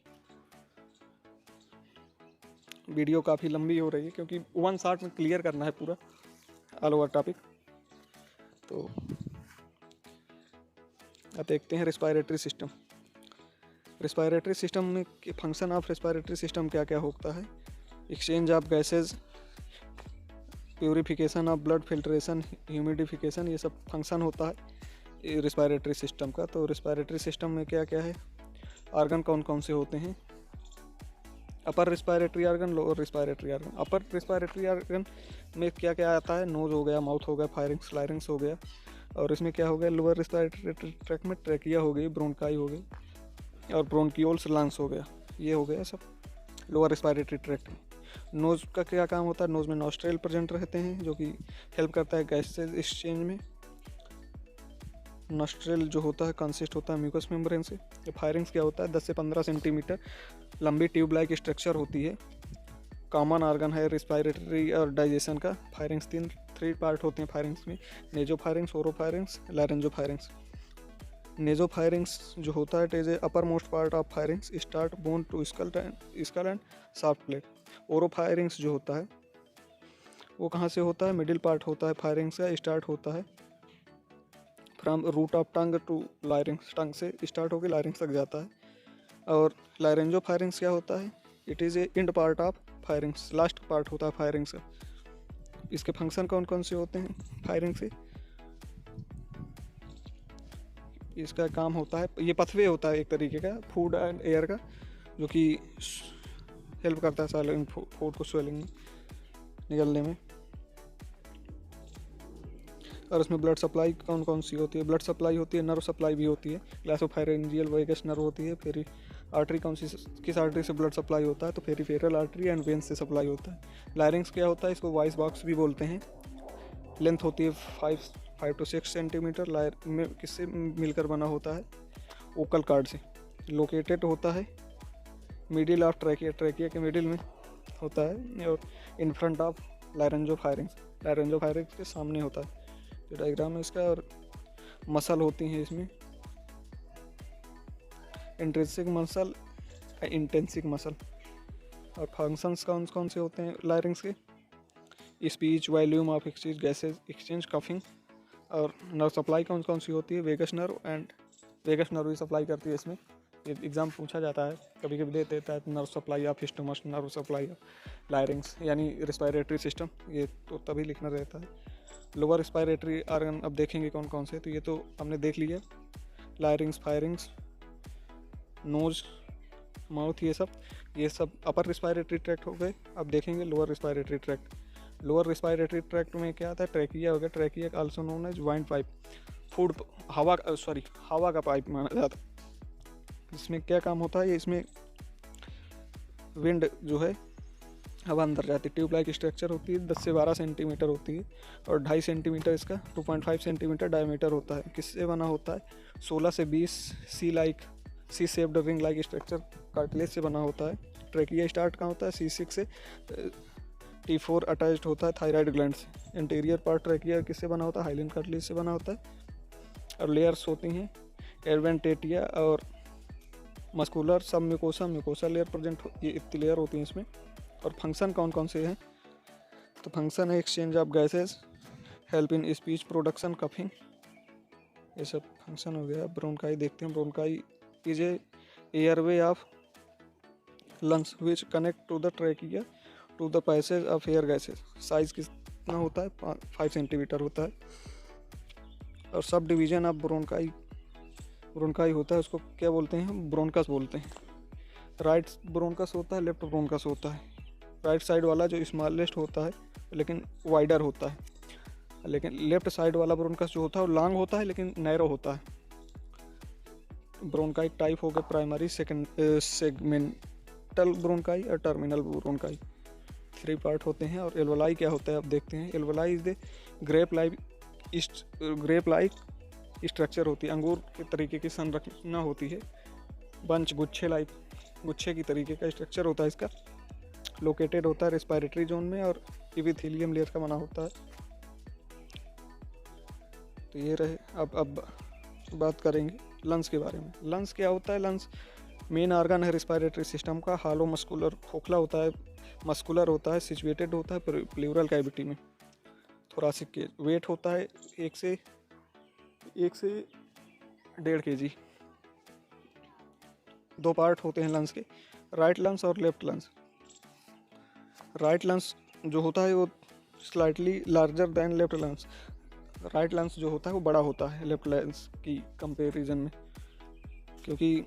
वीडियो काफ़ी लंबी हो रही है क्योंकि वन शॉट में क्लियर करना है पूरा ऑल ओवर टॉपिक। तो अब देखते हैं रेस्पिरेटरी सिस्टम। रेस्पिरेटरी सिस्टम में फंक्शन ऑफ रेस्पिरेटरी सिस्टम क्या क्या होता है? Exchange of gases, purification of blood, filtration, humidification, ये सब फंक्शन होता है रेस्पिरेटरी सिस्टम का। तो रेस्पिरेटरी सिस्टम में क्या क्या है? ऑर्गन कौन कौन से होते हैं? Upper respiratory organ, lower respiratory organ. Upper respiratory organ में क्या क्या आता है? नोज हो गया, माउथ हो गया, फायरिंग्स लायरिंग्स हो गया। और इसमें क्या हो गया? लोअर रिस्पायरेटरी ट्रैक्ट में ट्रैकिया हो गई, ब्रोंकाई हो गई, और ब्रोंकियोल्स लंग्स हो गया। ये हो गया सब लोअर रिस्पायरेटरी ट्रैक्ट में। नोज़ का क्या काम होता है? नोज़ में नॉस्ट्रेल प्रेजेंट रहते हैं जो कि हेल्प करता है गैसेज एक्सचेंज में। नॉस्ट्रेल जो होता है कंसिस्ट होता है म्यूकस मेम्ब्रेन से। फायरिंग्स क्या होता है? 10 से 15 सेंटीमीटर लंबी ट्यूब लाइक स्ट्रक्चर होती है। कॉमन ऑर्गन है रिस्पायरेटरी और डाइजेशन का। फायरिंग्स थ्री पार्ट होते हैं फायरिंग्स में: nasopharynx, oropharynx, laryngopharynx. Nasopharynx जो होता है it is a upper most part of pharynx, start bone to skull and soft plate. Oropharynx जो होता है वो कहाँ से होता है? मिडिल पार्ट होता है फायरिंग्स का, स्टार्ट होता है from root of tongue to larynx, tongue से स्टार्ट होकर लायरिंग्स तक जाता है। और लारेंजो फायरिंग्स क्या होता है? It is A and part of firings, last part होता है फायरिंग्स का। इसके फंक्शन कौन कौन से होते हैं फायरिंग से? इसका काम होता है, ये पथवे होता है एक तरीके का फूड एंड एयर का, जो कि हेल्प करता है साइलेंट फूड को स्वेलिंग निकलने में। और उसमें ब्लड सप्लाई कौन कौन सी होती है? ब्लड सप्लाई होती है, नर्व सप्लाई भी होती है। ग्लासोफायरिंजियल वेगस नर्व होती है। फिर आर्टरी कौन सी, किस आर्टरी से ब्लड सप्लाई होता है? तो पेरिफेरल आर्टरी एंड वेन से सप्लाई होता है। लायरिंग्स क्या होता है? इसको वॉइस बॉक्स भी बोलते हैं। लेंथ होती है 5 to 6 सेंटीमीटर। लायर में किससे मिलकर बना होता है? ओकल कार्ड से। लोकेटेड होता है मिडिल ऑफ ट्रैकिया, ट्रैकिया के मिडिल में होता है, और in front of laryngopharynx, laryngopharynx के सामने होता है। जो डायग्राम है इसका। और मसल होती हैं इसमें, इंट्रिंसिक मसल, इंटेंसिक मसल। और फंक्शंस कौन कौन से होते हैं लायरिंग्स के? Speech, volume of exchange, gases exchange, coughing. और नर्व सप्लाई कौन कौन सी होती है? Vagus nerve and vagus nerve भी सप्लाई करती है इसमें। एग्जाम पूछा जाता है, कभी कभी दे देता है nerve supply of stomach, nerve supply of लायरिंग्स, यानी रिस्पायरेटरी सिस्टम। ये तो तभी लिखना रहता है। लोअर रिस्पायरेटरी ऑर्गन अब देखेंगे कौन कौन से। तो ये तो हमने देख लिया, लायरिंग्स, फायरिंग्स, नोज, माउथ, ये सब अपर रिस्पायरेटरी ट्रैक्ट हो गए। अब देखेंगे lower respiratory tract. Lower respiratory tract में क्या आता है? ट्रैकिया हो गया। Trachea also known as wind pipe, food हवा का पाइप माना जाता है। इसमें क्या काम होता है? इसमें विंड जो है हवा अंदर जाती है। ट्यूब लाइक स्ट्रक्चर होती है, 10 से 12 सेंटीमीटर होती है, और 2.5 सेंटीमीटर इसका 2.5 सेंटीमीटर डायमीटर होता है। किससे बना होता है? 16 से 20 C shaped ring like structure cartilage से बना होता है। ट्रैकिया स्टार्ट कहाँ होता है? C6 से। T4 अटैच्ड होता है थायराइड ग्लैंड से। इंटीरियर पार्ट ट्रैकिया किससे बना होता है? हाइलिन कार्टिलेज से बना होता है। और लेयर्स होती हैं एडवेंटेटिया और मस्कुलर, सब म्यूकोसा लेयर प्रेजेंट, ये इतनी लेयर होती हैं इसमें। और फंक्शन कौन कौन से हैं? तो फंक्शन है exchange of gases, help in speech production, coughing, ये सब फंक्शन हो गया। ब्रोंकाई देखते हैं। Bronchi is a airway of lungs which connect to the trachea to the passage of air gases. Size कितना होता है? 5 सेंटीमीटर होता है। और सब डिवीजन ऑफ ब्रोंकाई होता है, उसको क्या बोलते हैं? ब्रोंकस बोलते हैं। राइट ब्रोंकस होता है, लेफ्ट ब्रोंकस होता है। राइट साइड वाला जो स्मॉलेस्ट होता है लेकिन वाइडर होता है, लेकिन लेफ्ट साइड वाला ब्रोंकस जो होता है वो लॉन्ग होता है लेकिन नैरो होता है। ब्रोंकाई टाइप हो गया प्राइमरी, सेगमेंटल ब्रोंकाई और टर्मिनल ब्रोंकाई। 3 पार्ट होते हैं। और एल्वोलाई क्या होता है आप देखते हैं। Alveoli is the grape like structure होती है, अंगूर के तरीके की संरचना होती है। बंच गुच्छे की तरीके का स्ट्रक्चर होता है इसका। लोकेटेड होता है रेस्पिरेटरी जोन में और इपिथेलियम लेयर का बना होता है। तो ये रहे। अब बात करेंगे लंग्स के बारे में। लंग्स क्या होता है? लंग्स मेन ऑर्गन है रेस्पिरेटरी सिस्टम का। हालो मस्कुलर, खोखला होता है, मस्कुलर होता है, सिचुएटेड होता है प्लूरल कैविटी में। थोरासिक के वेट होता है 1 से 1.5 kg। 2 पार्ट होते हैं लंग्स के, राइट लंग्स और लेफ्ट लंग्स। राइट लंग्स जो होता है वो slightly larger than left lungs. Right lungs जो होता है वो बड़ा होता है लेफ्ट लंग्स की कंपैरिजन में, क्योंकि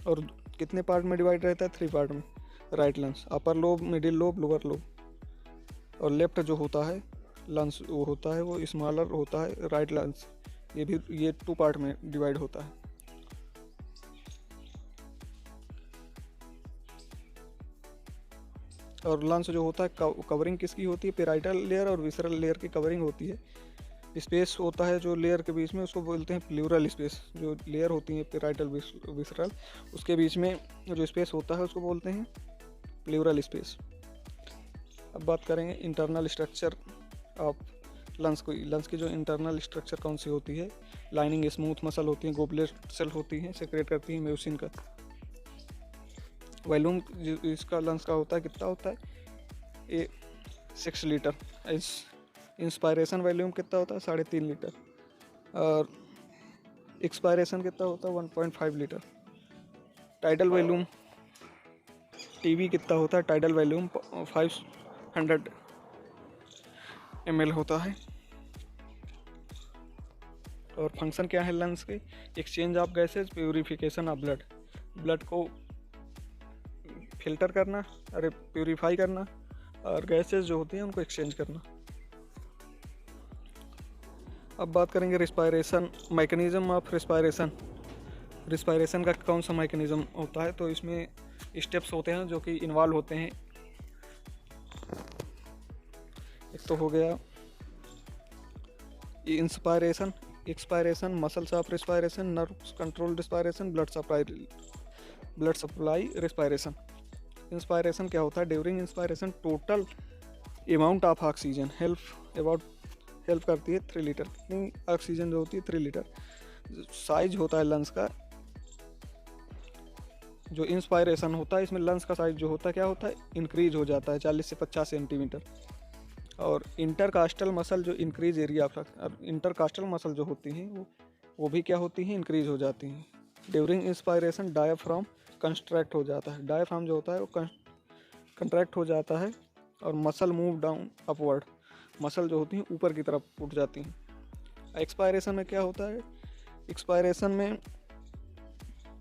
और कितने पार्ट में डिवाइड रहता है? 3 पार्ट में right lungs, upper lobe, middle lobe, lower lobe. और लेफ्ट जो होता है लंग्स वो होता है वो स्मॉलर होता है राइट लंग्स। ये 2 पार्ट में डिवाइड होता है। और लंग्स जो होता है कवरिंग किसकी होती है? पेराइटल लेयर और विसरल लेयर की कवरिंग होती है। स्पेस होता है जो लेयर के बीच में, उसको बोलते हैं प्लूरल स्पेस। जो लेयर होती है पेराइटल विसरल, उसके बीच में जो स्पेस होता है उसको बोलते हैं प्लूरल स्पेस। अब बात करेंगे इंटरनल स्ट्रक्चर ऑफ लंग्स को। लंग्स की जो इंटरनल स्ट्रक्चर कौन सी होती है? लाइनिंग स्मूथ मसल होती है, गोबलेट सेल होती है, सेक्रेट करती है म्यूसिन का। वॉल्यूम इसका लंग्स का होता है कितना होता है? 6 लीटर। इंस्पायरेशन वॉल्यूम कितना होता है? 3.5 लीटर। और एक्सपायरेशन कितना होता है? 1.5 लीटर। टाइडल वॉल्यूम टीवी कितना होता है? टाइडल वॉल्यूम 500 ml होता है। और फंक्शन क्या है लंग्स के? Exchange of gases, purification of blood. Blood को फिल्टर करना, प्यूरिफाई करना, और गैसेज जो होती हैं उनको एक्सचेंज करना। अब बात करेंगे respiration, mechanism of respiration. Respiration का कौन सा मैकेनिज्म होता है? तो इसमें स्टेप्स होते हैं जो कि इन्वॉल्व होते हैं। एक तो हो गया inspiration, expiration, muscles of respiration, nerves control respiration, blood supply respiration. Inspiration क्या होता है? During inspiration total amount of oxygen help करती है 3 लीटर। कितनी ऑक्सीजन जो होती है? 3 लीटर। साइज होता है लंग्स का, जो इंस्पायरेशन होता है इसमें लंग्स का साइज जो होता है क्या होता है? इंक्रीज हो जाता है 40 से 50 सेंटीमीटर। और इंटरकास्टल मसल जो increase area of intercostal muscle जो होती हैं वो भी क्या होती हैं? इंक्रीज हो जाती हैं। ड्यूरिंग इंस्पायरेशन डायाफ्राम कंस्ट्रैक्ट हो जाता है। डायाफ्राम जो होता है वो कंट्रैक्ट हो जाता है और muscle move down upward. Muscle जो होती हैं ऊपर की तरफ उठ जाती हैं। एक्सपायरेशन में क्या होता है? एक्सपायरेशन में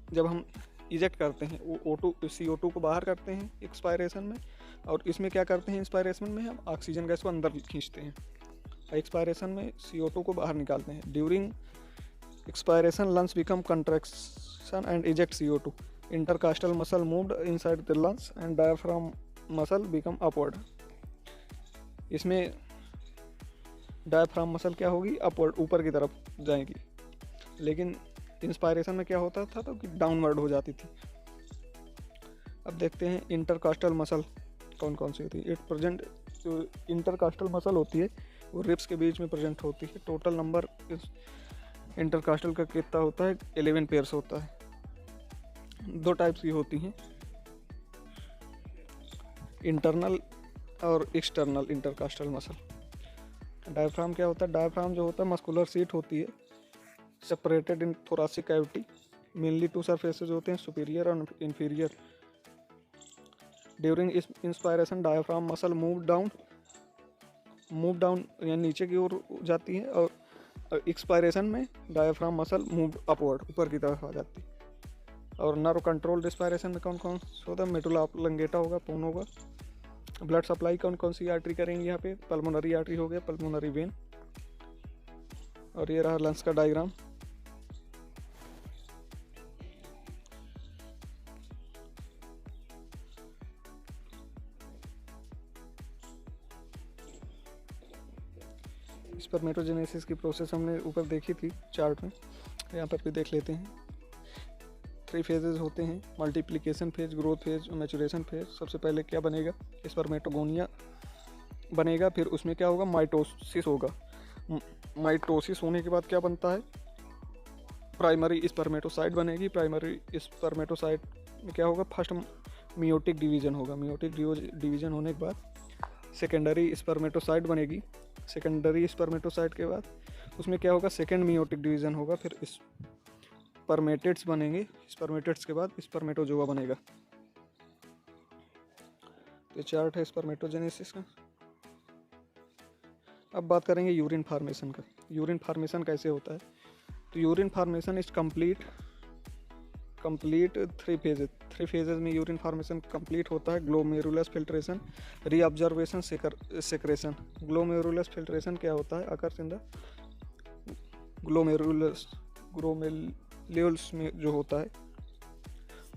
जब हम इजेक्ट करते हैं वो CO2 को बाहर करते हैं एक्सपायरेशन में, और इसमें क्या करते हैं? इंस्पायरेशन में हम ऑक्सीजन गैस को अंदर खींचते हैं, एक्सपायरेशन में CO2 को बाहर निकालते हैं। During expiration lungs become contraction and eject CO2। Intercostal muscle moved inside the lungs and diaphragm muscle become upward. इसमें डायफ्राम मसल क्या होगी? अपवर्ड, ऊपर की तरफ जाएगी। लेकिन इंस्पायरेशन में क्या होता था? तो कि डाउनवर्ड हो जाती थी। अब देखते हैं इंटरकास्टल मसल कौन कौन सी होती है। जो इंटरकास्टल मसल होती है वो रिब्स के बीच में प्रेजेंट होती है। टोटल नंबर इंटरकास्टल का कितना होता है? 11 पेयर्स होता है। 2 टाइप्स की होती हैं, इंटरनल और एक्सटर्नल इंटरकास्टल मसल। डायफ्राम क्या होता है? डायफ्राम जो होता है मस्कुलर सीट होती है, सेपरेटेड इन थोरासिक कैविटी। मेनली 2 सरफेसेस होते हैं, सुपीरियर और inferior. During inspiration diaphragm muscle move down यानी नीचे की ओर जाती है, और एक्सपायरेशन में डायफ्राम मसल मूव अपवर्ड, ऊपर की तरफ आ जाती है। और नर्व कंट्रोल रिस्पायरेशन में कौन कौन होता है? मेडुला ऑब्लंगेटा होगा, पोन होगा। ब्लड सप्लाई कौन कौन सी आर्टरी करेंगे यहाँ पे? पल्मोनरी आर्टरी हो गया, पल्मोनरी वेन। और ये रहा लंग्स का डायग्राम। स्पर्मेटोजेनेसिस की प्रोसेस हमने ऊपर देखी थी चार्ट में, यहाँ पर भी देख लेते हैं। 3 फेजेस होते हैं, multiplication phase, growth phase, maturation phase. सबसे पहले क्या बनेगा, स्पर्मेटोगोनिया बनेगा, फिर उसमें क्या होगा, माइटोसिस होगा। माइटोसिस होने के बाद क्या बनता है, प्राइमरी स्पर्मेटोसाइट बनेगी। प्राइमरी स्पर्मेटोसाइट में क्या होगा, फर्स्ट मियोटिक डिवीजन होगा। मियोटिक डिवीजन होने के बाद सेकेंडरी स्पर्मेटोसाइट बनेगी। सेकेंडरी स्पर्मेटोसाइट के बाद उसमें क्या होगा, सेकेंड मियोटिक डिवीजन होगा। फिर स्पर्मेटेड्स बनेंगे। स्पर्मेटेड्स के बाद स्पर्मेटोजोआ बनेगा। तो चार्ट है स्पर्मेटोजेनेसिस का। अब बात करेंगे यूरिन फार्मेशन का। यूरिन फार्मेशन कैसे होता है, तो urine formation is complete 3 phases. 3 phases में यूरिन फार्मेशन कंप्लीट होता है। Glomerulus filtration, reabsorption, secretion. Glomerulus filtration क्या होता है, अकर्स इन द ग्लोमेरुल्स में जो होता है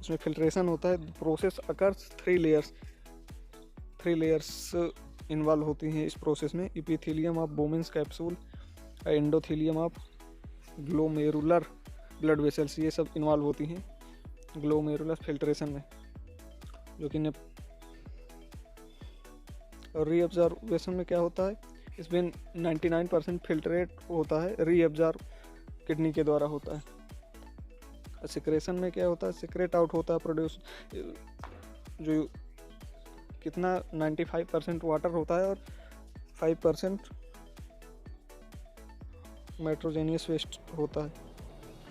उसमें फिल्ट्रेशन होता है। प्रोसेस अकर्स 3 लेयर्स इन्वॉल्व होती हैं इस प्रोसेस में। Epithelium of बोमेंस capsule, endothelium of glomerular blood vessels, ये सब इन्वॉल्व होती हैं ग्लोमेरुलर फिल्ट्रेशन में, जो कि रीअब्जर्वेशन में क्या होता है, इसमें 99% फिल्ट्रेट होता है, रीअब्जर्व किडनी के द्वारा होता है। सिक्रेशन में क्या होता है, सिक्रेट आउट होता है, प्रोड्यूस जो कितना 95% वाटर होता है और 5% मेट्रोजेनियस वेस्ट होता है।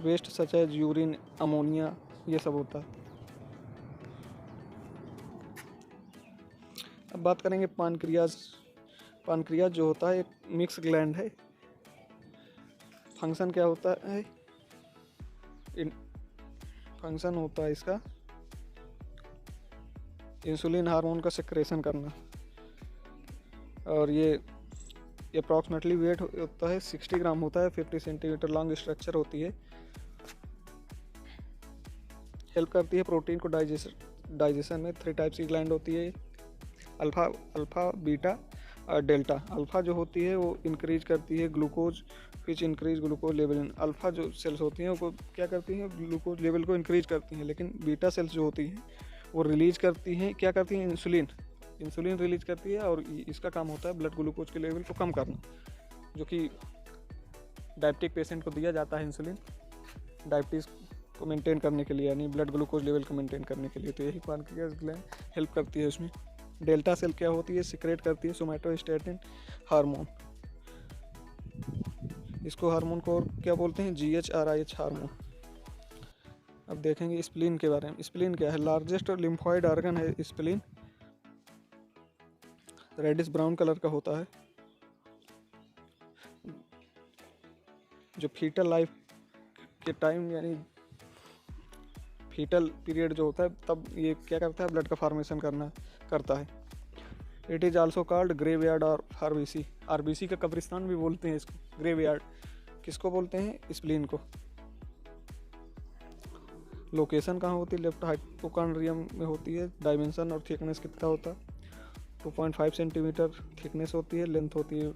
Waste such as urine, ammonia, ये सब होता है। अब बात करेंगे पानक्रियाज। पानक्रियाज जो होता है एक मिक्स ग्लैंड है। फंक्शन क्या होता है, फंक्शन होता है इसका इंसुलिन हार्मोन का सेक्रेशन करना। और ये अप्रॉक्सीमेटली वेट होता है 60 ग्राम होता है। 50 सेंटीमीटर लॉन्ग स्ट्रक्चर होती है। हेल्प करती है प्रोटीन को डाइजेशन में। 3 टाइप्स की ग्लैंड होती है, अल्फा, बीटा और डेल्टा। अल्फा जो होती है वो इंक्रीज करती है glucose, which increase glucose level in. Alpha जो सेल्स होती हैं वो क्या करती हैं, ग्लूकोज लेवल को इंक्रीज करती हैं। लेकिन बीटा सेल्स जो होती हैं वो रिलीज करती हैं, क्या करती हैं, इंसुलिन रिलीज करती है। और इसका काम होता है ब्लड ग्लूकोज के लेवल को कम करना, जो कि डायबिटिक पेशेंट को दिया जाता है इंसुलिन, डायबिटीज़ को मेंटेन करने के लिए, यानी ब्लड ग्लूकोज लेवल को मेंटेन करने के लिए। तो यही पानक्रियाज ग्लैंड हेल्प करती है उसमें। डेल्टा सेल क्या होती है, सिक्रेट करती है सोमैटोस्टैटिन हार्मोन। इसको हार्मोन को और क्या बोलते हैं, GHRH हार्मोन। अब देखेंगे स्प्लीन के बारे में। स्प्लीन क्या है, लार्जेस्ट लिम्फॉइड ऑर्गन है स्प्लीन। रेडिश ब्राउन कलर का होता है। जो फीटल लाइफ के टाइम, यानी फीटल पीरियड जो होता है, तब ये क्या करता है, ब्लड का फॉर्मेशन करता है। It is also called graveyard और आरबीसी का कब्रिस्तान भी बोलते हैं इसको। ग्रेवयार्ड किसको बोलते हैं, स्प्लीन को। लोकेशन कहाँ होती है, लेफ्ट हाइपोकॉन्ड्रियम में होती है। डायमेंशन और थिकनेस कितना होता है, 2.5 सेंटीमीटर थिकनेस होती है। लेंथ होती है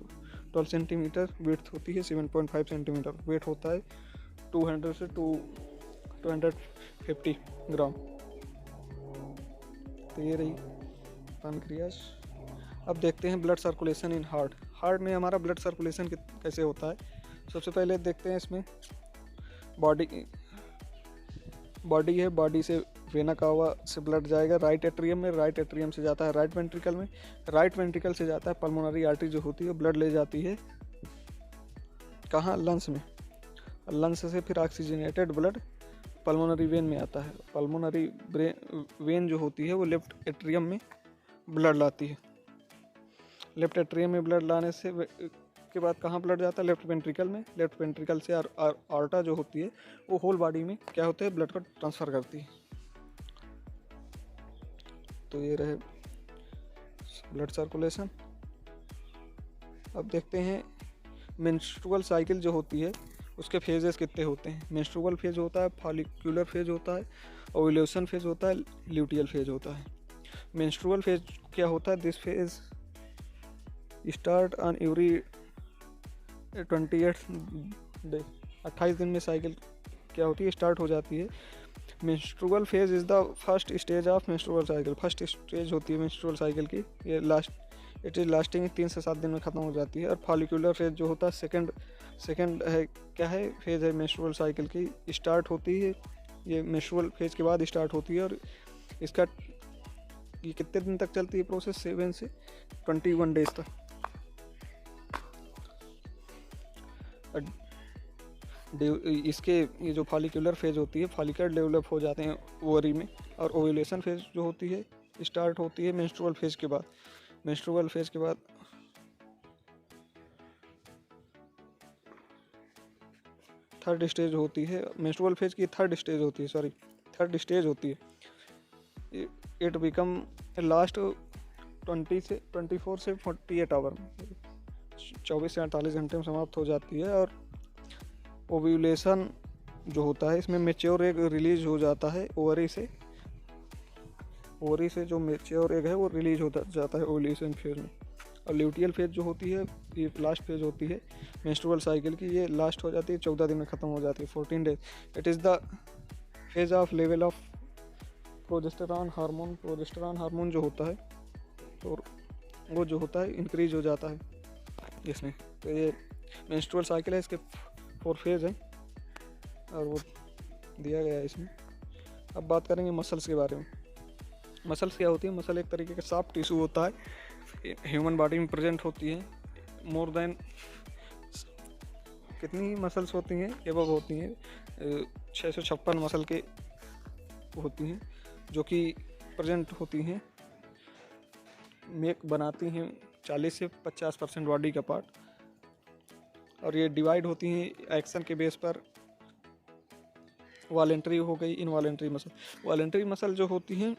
12 सेंटीमीटर। विड्थ होती है 7.5 सेंटीमीटर। वेट होता है 200 से 250 ग्राम। तो ये रही पानक्रियाज। अब देखते हैं blood circulation in heart. Heart में हमारा ब्लड सर्कुलेशन कैसे होता है। सबसे पहले देखते हैं इसमें बॉडी है। बॉडी से वेना कावा से ब्लड जाएगा राइट एट्रियम में। राइट एट्रियम से जाता है राइट वेंट्रिकल में। राइट वेंट्रिकल से जाता है पल्मोनरी आर्टरी जो होती है, ब्लड ले जाती है कहाँ, लंग्स में। लंग्स से फिर ऑक्सीजनेटेड ब्लड पल्मोनरी वेन में आता है। पल्मोनरी वेन जो होती है वो लेफ्ट एट्रियम में ब्लड लाती है। लेफ्ट एट्रियम में ब्लड लाने से के बाद कहाँ ब्लड जाता है, लेफ्ट वेंट्रिकल में। लेफ्ट वेंट्रिकल से आर्टा जो होती है वो होल बॉडी में क्या होता है, ब्लड को ट्रांसफ़र करती है। तो ये रहे ब्लड सर्कुलेशन। अब देखते हैं मेंस्ट्रुअल साइकिल जो होती है उसके फेजेस कितने होते हैं। मेंस्ट्रुअल फेज होता है, फॉलिकुलर फेज होता है, ओव्यूलेशन फेज होता है, ल्यूटियल फेज होता है। मेंस्ट्रुअल फेज क्या होता है, this phase start on every 28 day 28 दिन में साइकिल क्या होती है, स्टार्ट हो जाती है। Menstrual phase is the first stage of menstrual cycle, first stage होती है मेंस्ट्रुअल साइकिल की। ये इट इज़ लास्टिंग 3 से 7 दिन में ख़त्म हो जाती है। और फॉलिकुलर फेज जो होता है सेकंड है, क्या है, फेज है मेंस्ट्रुअल साइकिल की, स्टार्ट होती है ये मेंस्ट्रुअल फेज के बाद स्टार्ट होती है। और इसका ये कितने दिन तक चलती है प्रोसेस, 7 से 21 डेज तक। इसके ये जो फॉलिकुलर फेज होती है, फॉलिकल डेवलप हो जाते हैं ओवरी में। और ओव्यूलेशन फेज जो होती है स्टार्ट होती है मेंस्ट्रुअल फेज के बाद। मेंस्ट्रुअल फेज के बाद थर्ड स्टेज होती है, मेंस्ट्रुअल फेज की थर्ड स्टेज होती है। इट बिकम लास्ट 24 से 48 आवर में, 24 से 48 घंटे में समाप्त हो जाती है। और ओव्यूलेशन जो होता है, इसमें मैच्योर एग रिलीज हो जाता है ओवरी से जो मैच्योर एग है वो रिलीज हो जाता है ओव्यूलेशन फेज में। और ल्यूटियल फेज जो होती है, ये लास्ट फेज होती है मेंस्ट्रुअल साइकिल की, ये लास्ट हो जाती है 14 दिन में ख़त्म हो जाती है, 14 days. It is the phase of level of progesterone hormone जो होता है, तो वो जो होता है इंक्रीज हो जाता है इसमें। तो ये मेंस्ट्रुअल साइकिल है, इसके 4 फेज हैं और वो दिया गया है इसमें। अब बात करेंगे मसल्स के बारे में। मसल्स क्या होती है? मसल एक तरीके का सॉफ्ट टिश्यू होता है, ह्यूमन बॉडी में प्रेजेंट होती है। मोर देन कितनी मसल्स होती हैं? एबव होती हैं 656 मसल के होती हैं, जो कि प्रेजेंट होती हैं, मेक बनाती हैं 40 से 50% बॉडी का पार्ट। और ये डिवाइड होती हैं एक्शन के बेस पर। वॉलेंट्री हो गई, इनवॉलेंट्री मसल। वॉलेंट्री मसल जो होती हैं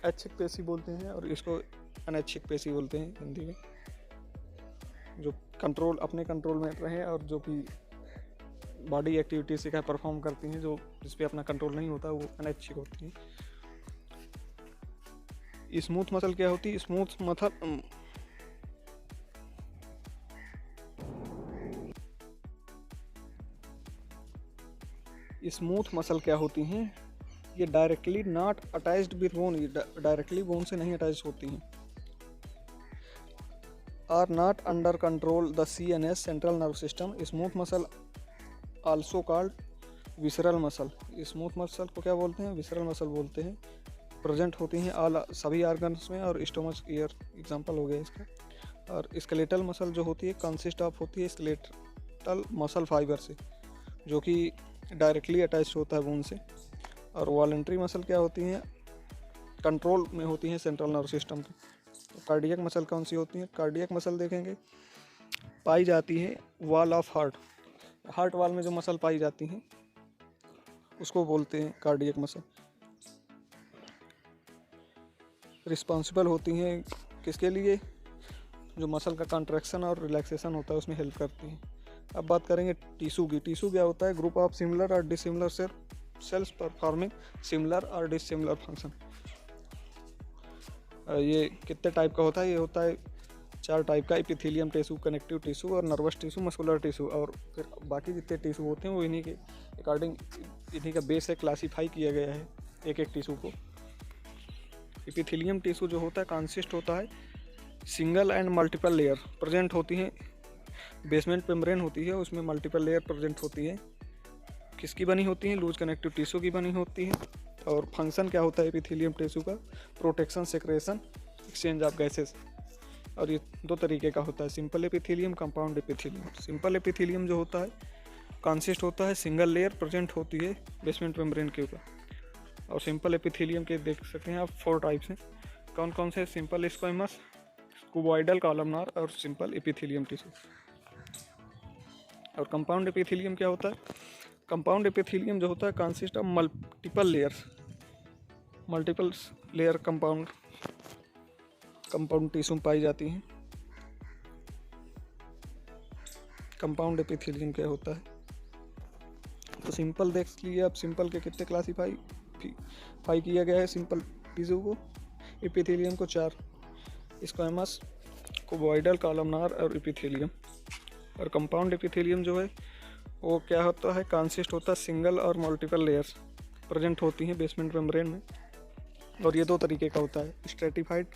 ऐच्छिक पेशी बोलते हैं, और इसको अनैच्छिक पेशी बोलते हैं हिंदी में। जो कंट्रोल, अपने कंट्रोल में रहे और जो कि बॉडी एक्टिविटी से क्या परफॉर्म करती हैं, जो जिस पे अपना कंट्रोल नहीं होता, वो अनैच्छिक होती हैं। स्मूथ मसल क्या होती है? स्मूथ मसल क्या होती हैं? ये directly not attached with bone, ये डायरेक्टली बोन से नहीं अटैच होती हैं। Are not under control the CNS central nerve system. Smooth muscle also called visceral muscle. Smooth muscle को क्या बोलते हैं? विसरल मसल बोलते हैं। प्रेजेंट होती हैं सभी ऑर्गन्स में, और स्टोमच, ईयर एग्जांपल हो गया इसका। और स्केलेटल मसल जो होती है कंसिस्ट ऑफ होती है स्केलेटल मसल फाइबर से, जो कि डायरेक्टली अटैच होता है बोन से। और वॉलेंट्री मसल क्या होती हैं? कंट्रोल में होती हैं सेंट्रल नर्व सिस्टम की। तो कार्डियक मसल कौन सी होती हैं? कार्डियक मसल देखेंगे पाई जाती है वॉल ऑफ हार्ट वाल में जो मसल पाई जाती हैं उसको बोलते हैं कार्डियक मसल। रिस्पॉन्सिबल होती हैं किसके लिए? जो मसल का कॉन्ट्रैक्शन और रिलैक्सेशन होता है उसमें हेल्प करती हैं। अब बात करेंगे टिश्यू की। टिश्यू क्या होता है? ग्रुप ऑफ सिमिलर और डिसिमिलर सेल्स परफॉर्मिंग सिमिलर और डिसिमिलर फंक्शन। ये कितने टाइप का होता है? ये होता है 4 टाइप का: एपिथेलियम टिश्यू, कनेक्टिव टिश्यू, और नर्वस टिश्यू, मस्कुलर टिश्यू। और फिर बाकी जितने टिश्यू होते हैं वो इन्हीं के अकॉर्डिंग, इन्हीं का बेस से क्लासीफाई किया गया है एक एक टिश्यू को। एपिथेलियम टिश्यू जो होता है कंसिस्ट होता है single and multiple layer present होती हैं। बेसमेंट मेम्ब्रेन होती है, उसमें मल्टीपल लेयर प्रेजेंट होती है। किसकी बनी होती है? लूज कनेक्टिव टिश्यू की बनी होती है। और फंक्शन क्या होता है एपिथेलियम टिश्यू का? Protection, secretion, exchange of gases. और ये 2 तरीके का होता है: simple epithelium, compound epithelium. Simple epithelium जो होता है कंसिस्ट होता है सिंगल लेयर प्रेजेंट होती है बेसमेंट मेम्ब्रेन के ऊपर। और सिंपल एपिथेलियम के देख सकते हैं आप 4 टाइप्स हैं। कौन कौन से? सिंपल स्क्वैमस, क्यूबॉइडल कॉलमनार और सिंपल एपिथेलियम टिश्यू। और कंपाउंड एपिथेलियम क्या होता है? कंपाउंड एपिथेलियम जो होता है consist of multiple layer compound tissue पाई जाती हैं। कंपाउंड एपिथेलियम क्या होता है? तो सिंपल देख लीजिए आप, सिंपल के कितने क्लासीफाई किया गया है सिंपल टिश्यू को, एपिथेलियम को 4: स्क्वैमस, क्यूबॉइडल, कॉलमनार और एपिथेलियम। और कंपाउंड एपिथेलियम जो है वो क्या होता है, कंसिस्ट होता है सिंगल और मल्टीपल लेयर्स प्रेजेंट होती हैं बेसमेंट मेम्ब्रेन में। और ये दो तरीके का होता है, stratified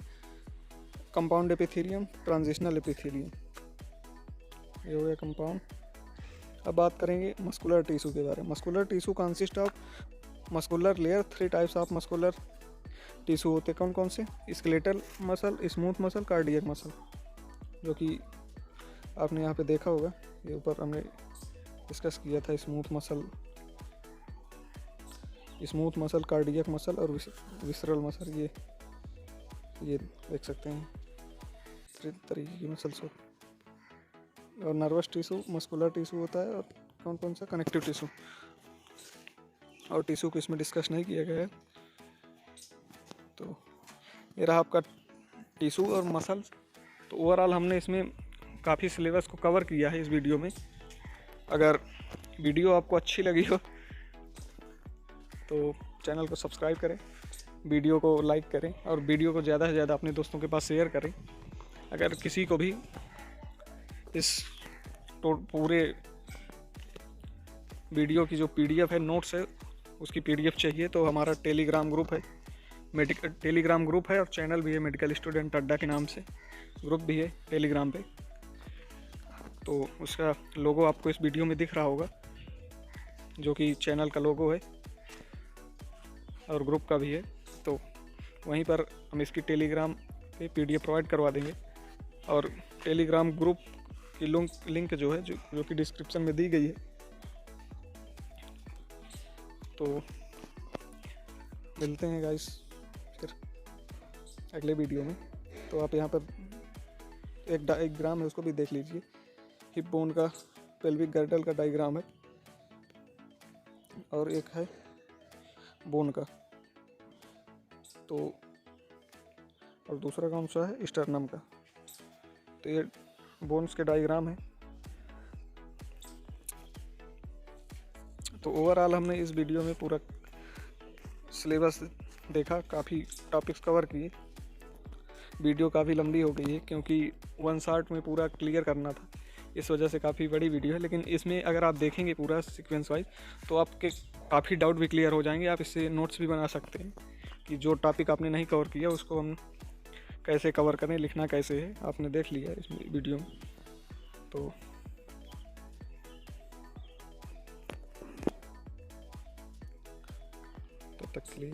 compound epithelium, transitional epithelium. ये हो गया कंपाउंड। अब बात करेंगे मस्कुलर टिश्यू के बारे में। Muscular tissue consist of muscular layer. 3 types of muscular tissue होते हैं। कौन कौन से? Skeletal muscle, smooth muscle, cardiac muscle, जो कि आपने यहाँ पे देखा होगा। ये ऊपर हमने डिस्कस किया था, स्मूथ मसल, कार्डियक मसल और विसरल मसल। ये देख सकते हैं 3 तरीके की मसल्स हो। और नर्वस टिश्यू मस्कुलर टिश्यू होता है। और कौन कौन सा? Connective tissue. और टिश्यू को इसमें डिस्कस नहीं किया गया है। तो ये रहा आपका टिश्यू और मसल। तो ओवरऑल हमने इसमें काफ़ी सिलेबस को कवर किया है इस वीडियो में। अगर वीडियो आपको अच्छी लगी हो तो चैनल को सब्सक्राइब करें, वीडियो को लाइक करें और वीडियो को ज़्यादा से ज़्यादा अपने दोस्तों के पास शेयर करें। अगर किसी को भी इस पूरे वीडियो की जो PDF है, नोट्स है, उसकी PDF चाहिए तो हमारा टेलीग्राम ग्रुप है, टेलीग्राम ग्रुप है और चैनल भी है, मेडिकल स्टूडेंट अड्डा के नाम से ग्रुप भी है टेलीग्राम पे। तो उसका लोगो आपको इस वीडियो में दिख रहा होगा, जो कि चैनल का लोगो है और ग्रुप का भी है। तो वहीं पर हम इसकी टेलीग्राम पे PDF प्रोवाइड करवा देंगे। और टेलीग्राम ग्रुप की लिंक जो है जो कि डिस्क्रिप्शन में दी गई है। तो मिलते हैं गाइस फिर अगले वीडियो में। तो आप यहाँ पर एक डायग्राम है, उसको भी देख लीजिए। हिप बोन का, पेल्विक गर्डल का डायग्राम है और एक है बोन का। तो और दूसरा कौन सा है? स्टर्नम का। तो ये बोन्स के डायग्राम है। तो ओवरऑल हमने इस वीडियो में पूरा सिलेबस देखा, काफ़ी टॉपिक्स कवर किए। वीडियो काफ़ी लंबी हो गई है क्योंकि 1 शॉट में पूरा क्लियर करना था, इस वजह से काफ़ी बड़ी वीडियो है। लेकिन इसमें अगर आप देखेंगे पूरा सीक्वेंस वाइज तो आपके काफ़ी डाउट भी क्लियर हो जाएंगे। आप इससे नोट्स भी बना सकते हैं कि जो टॉपिक आपने नहीं कवर किया उसको हम कैसे कवर करें, लिखना कैसे है, आपने देख लिया है इस वीडियो में। तो तब तक के लिए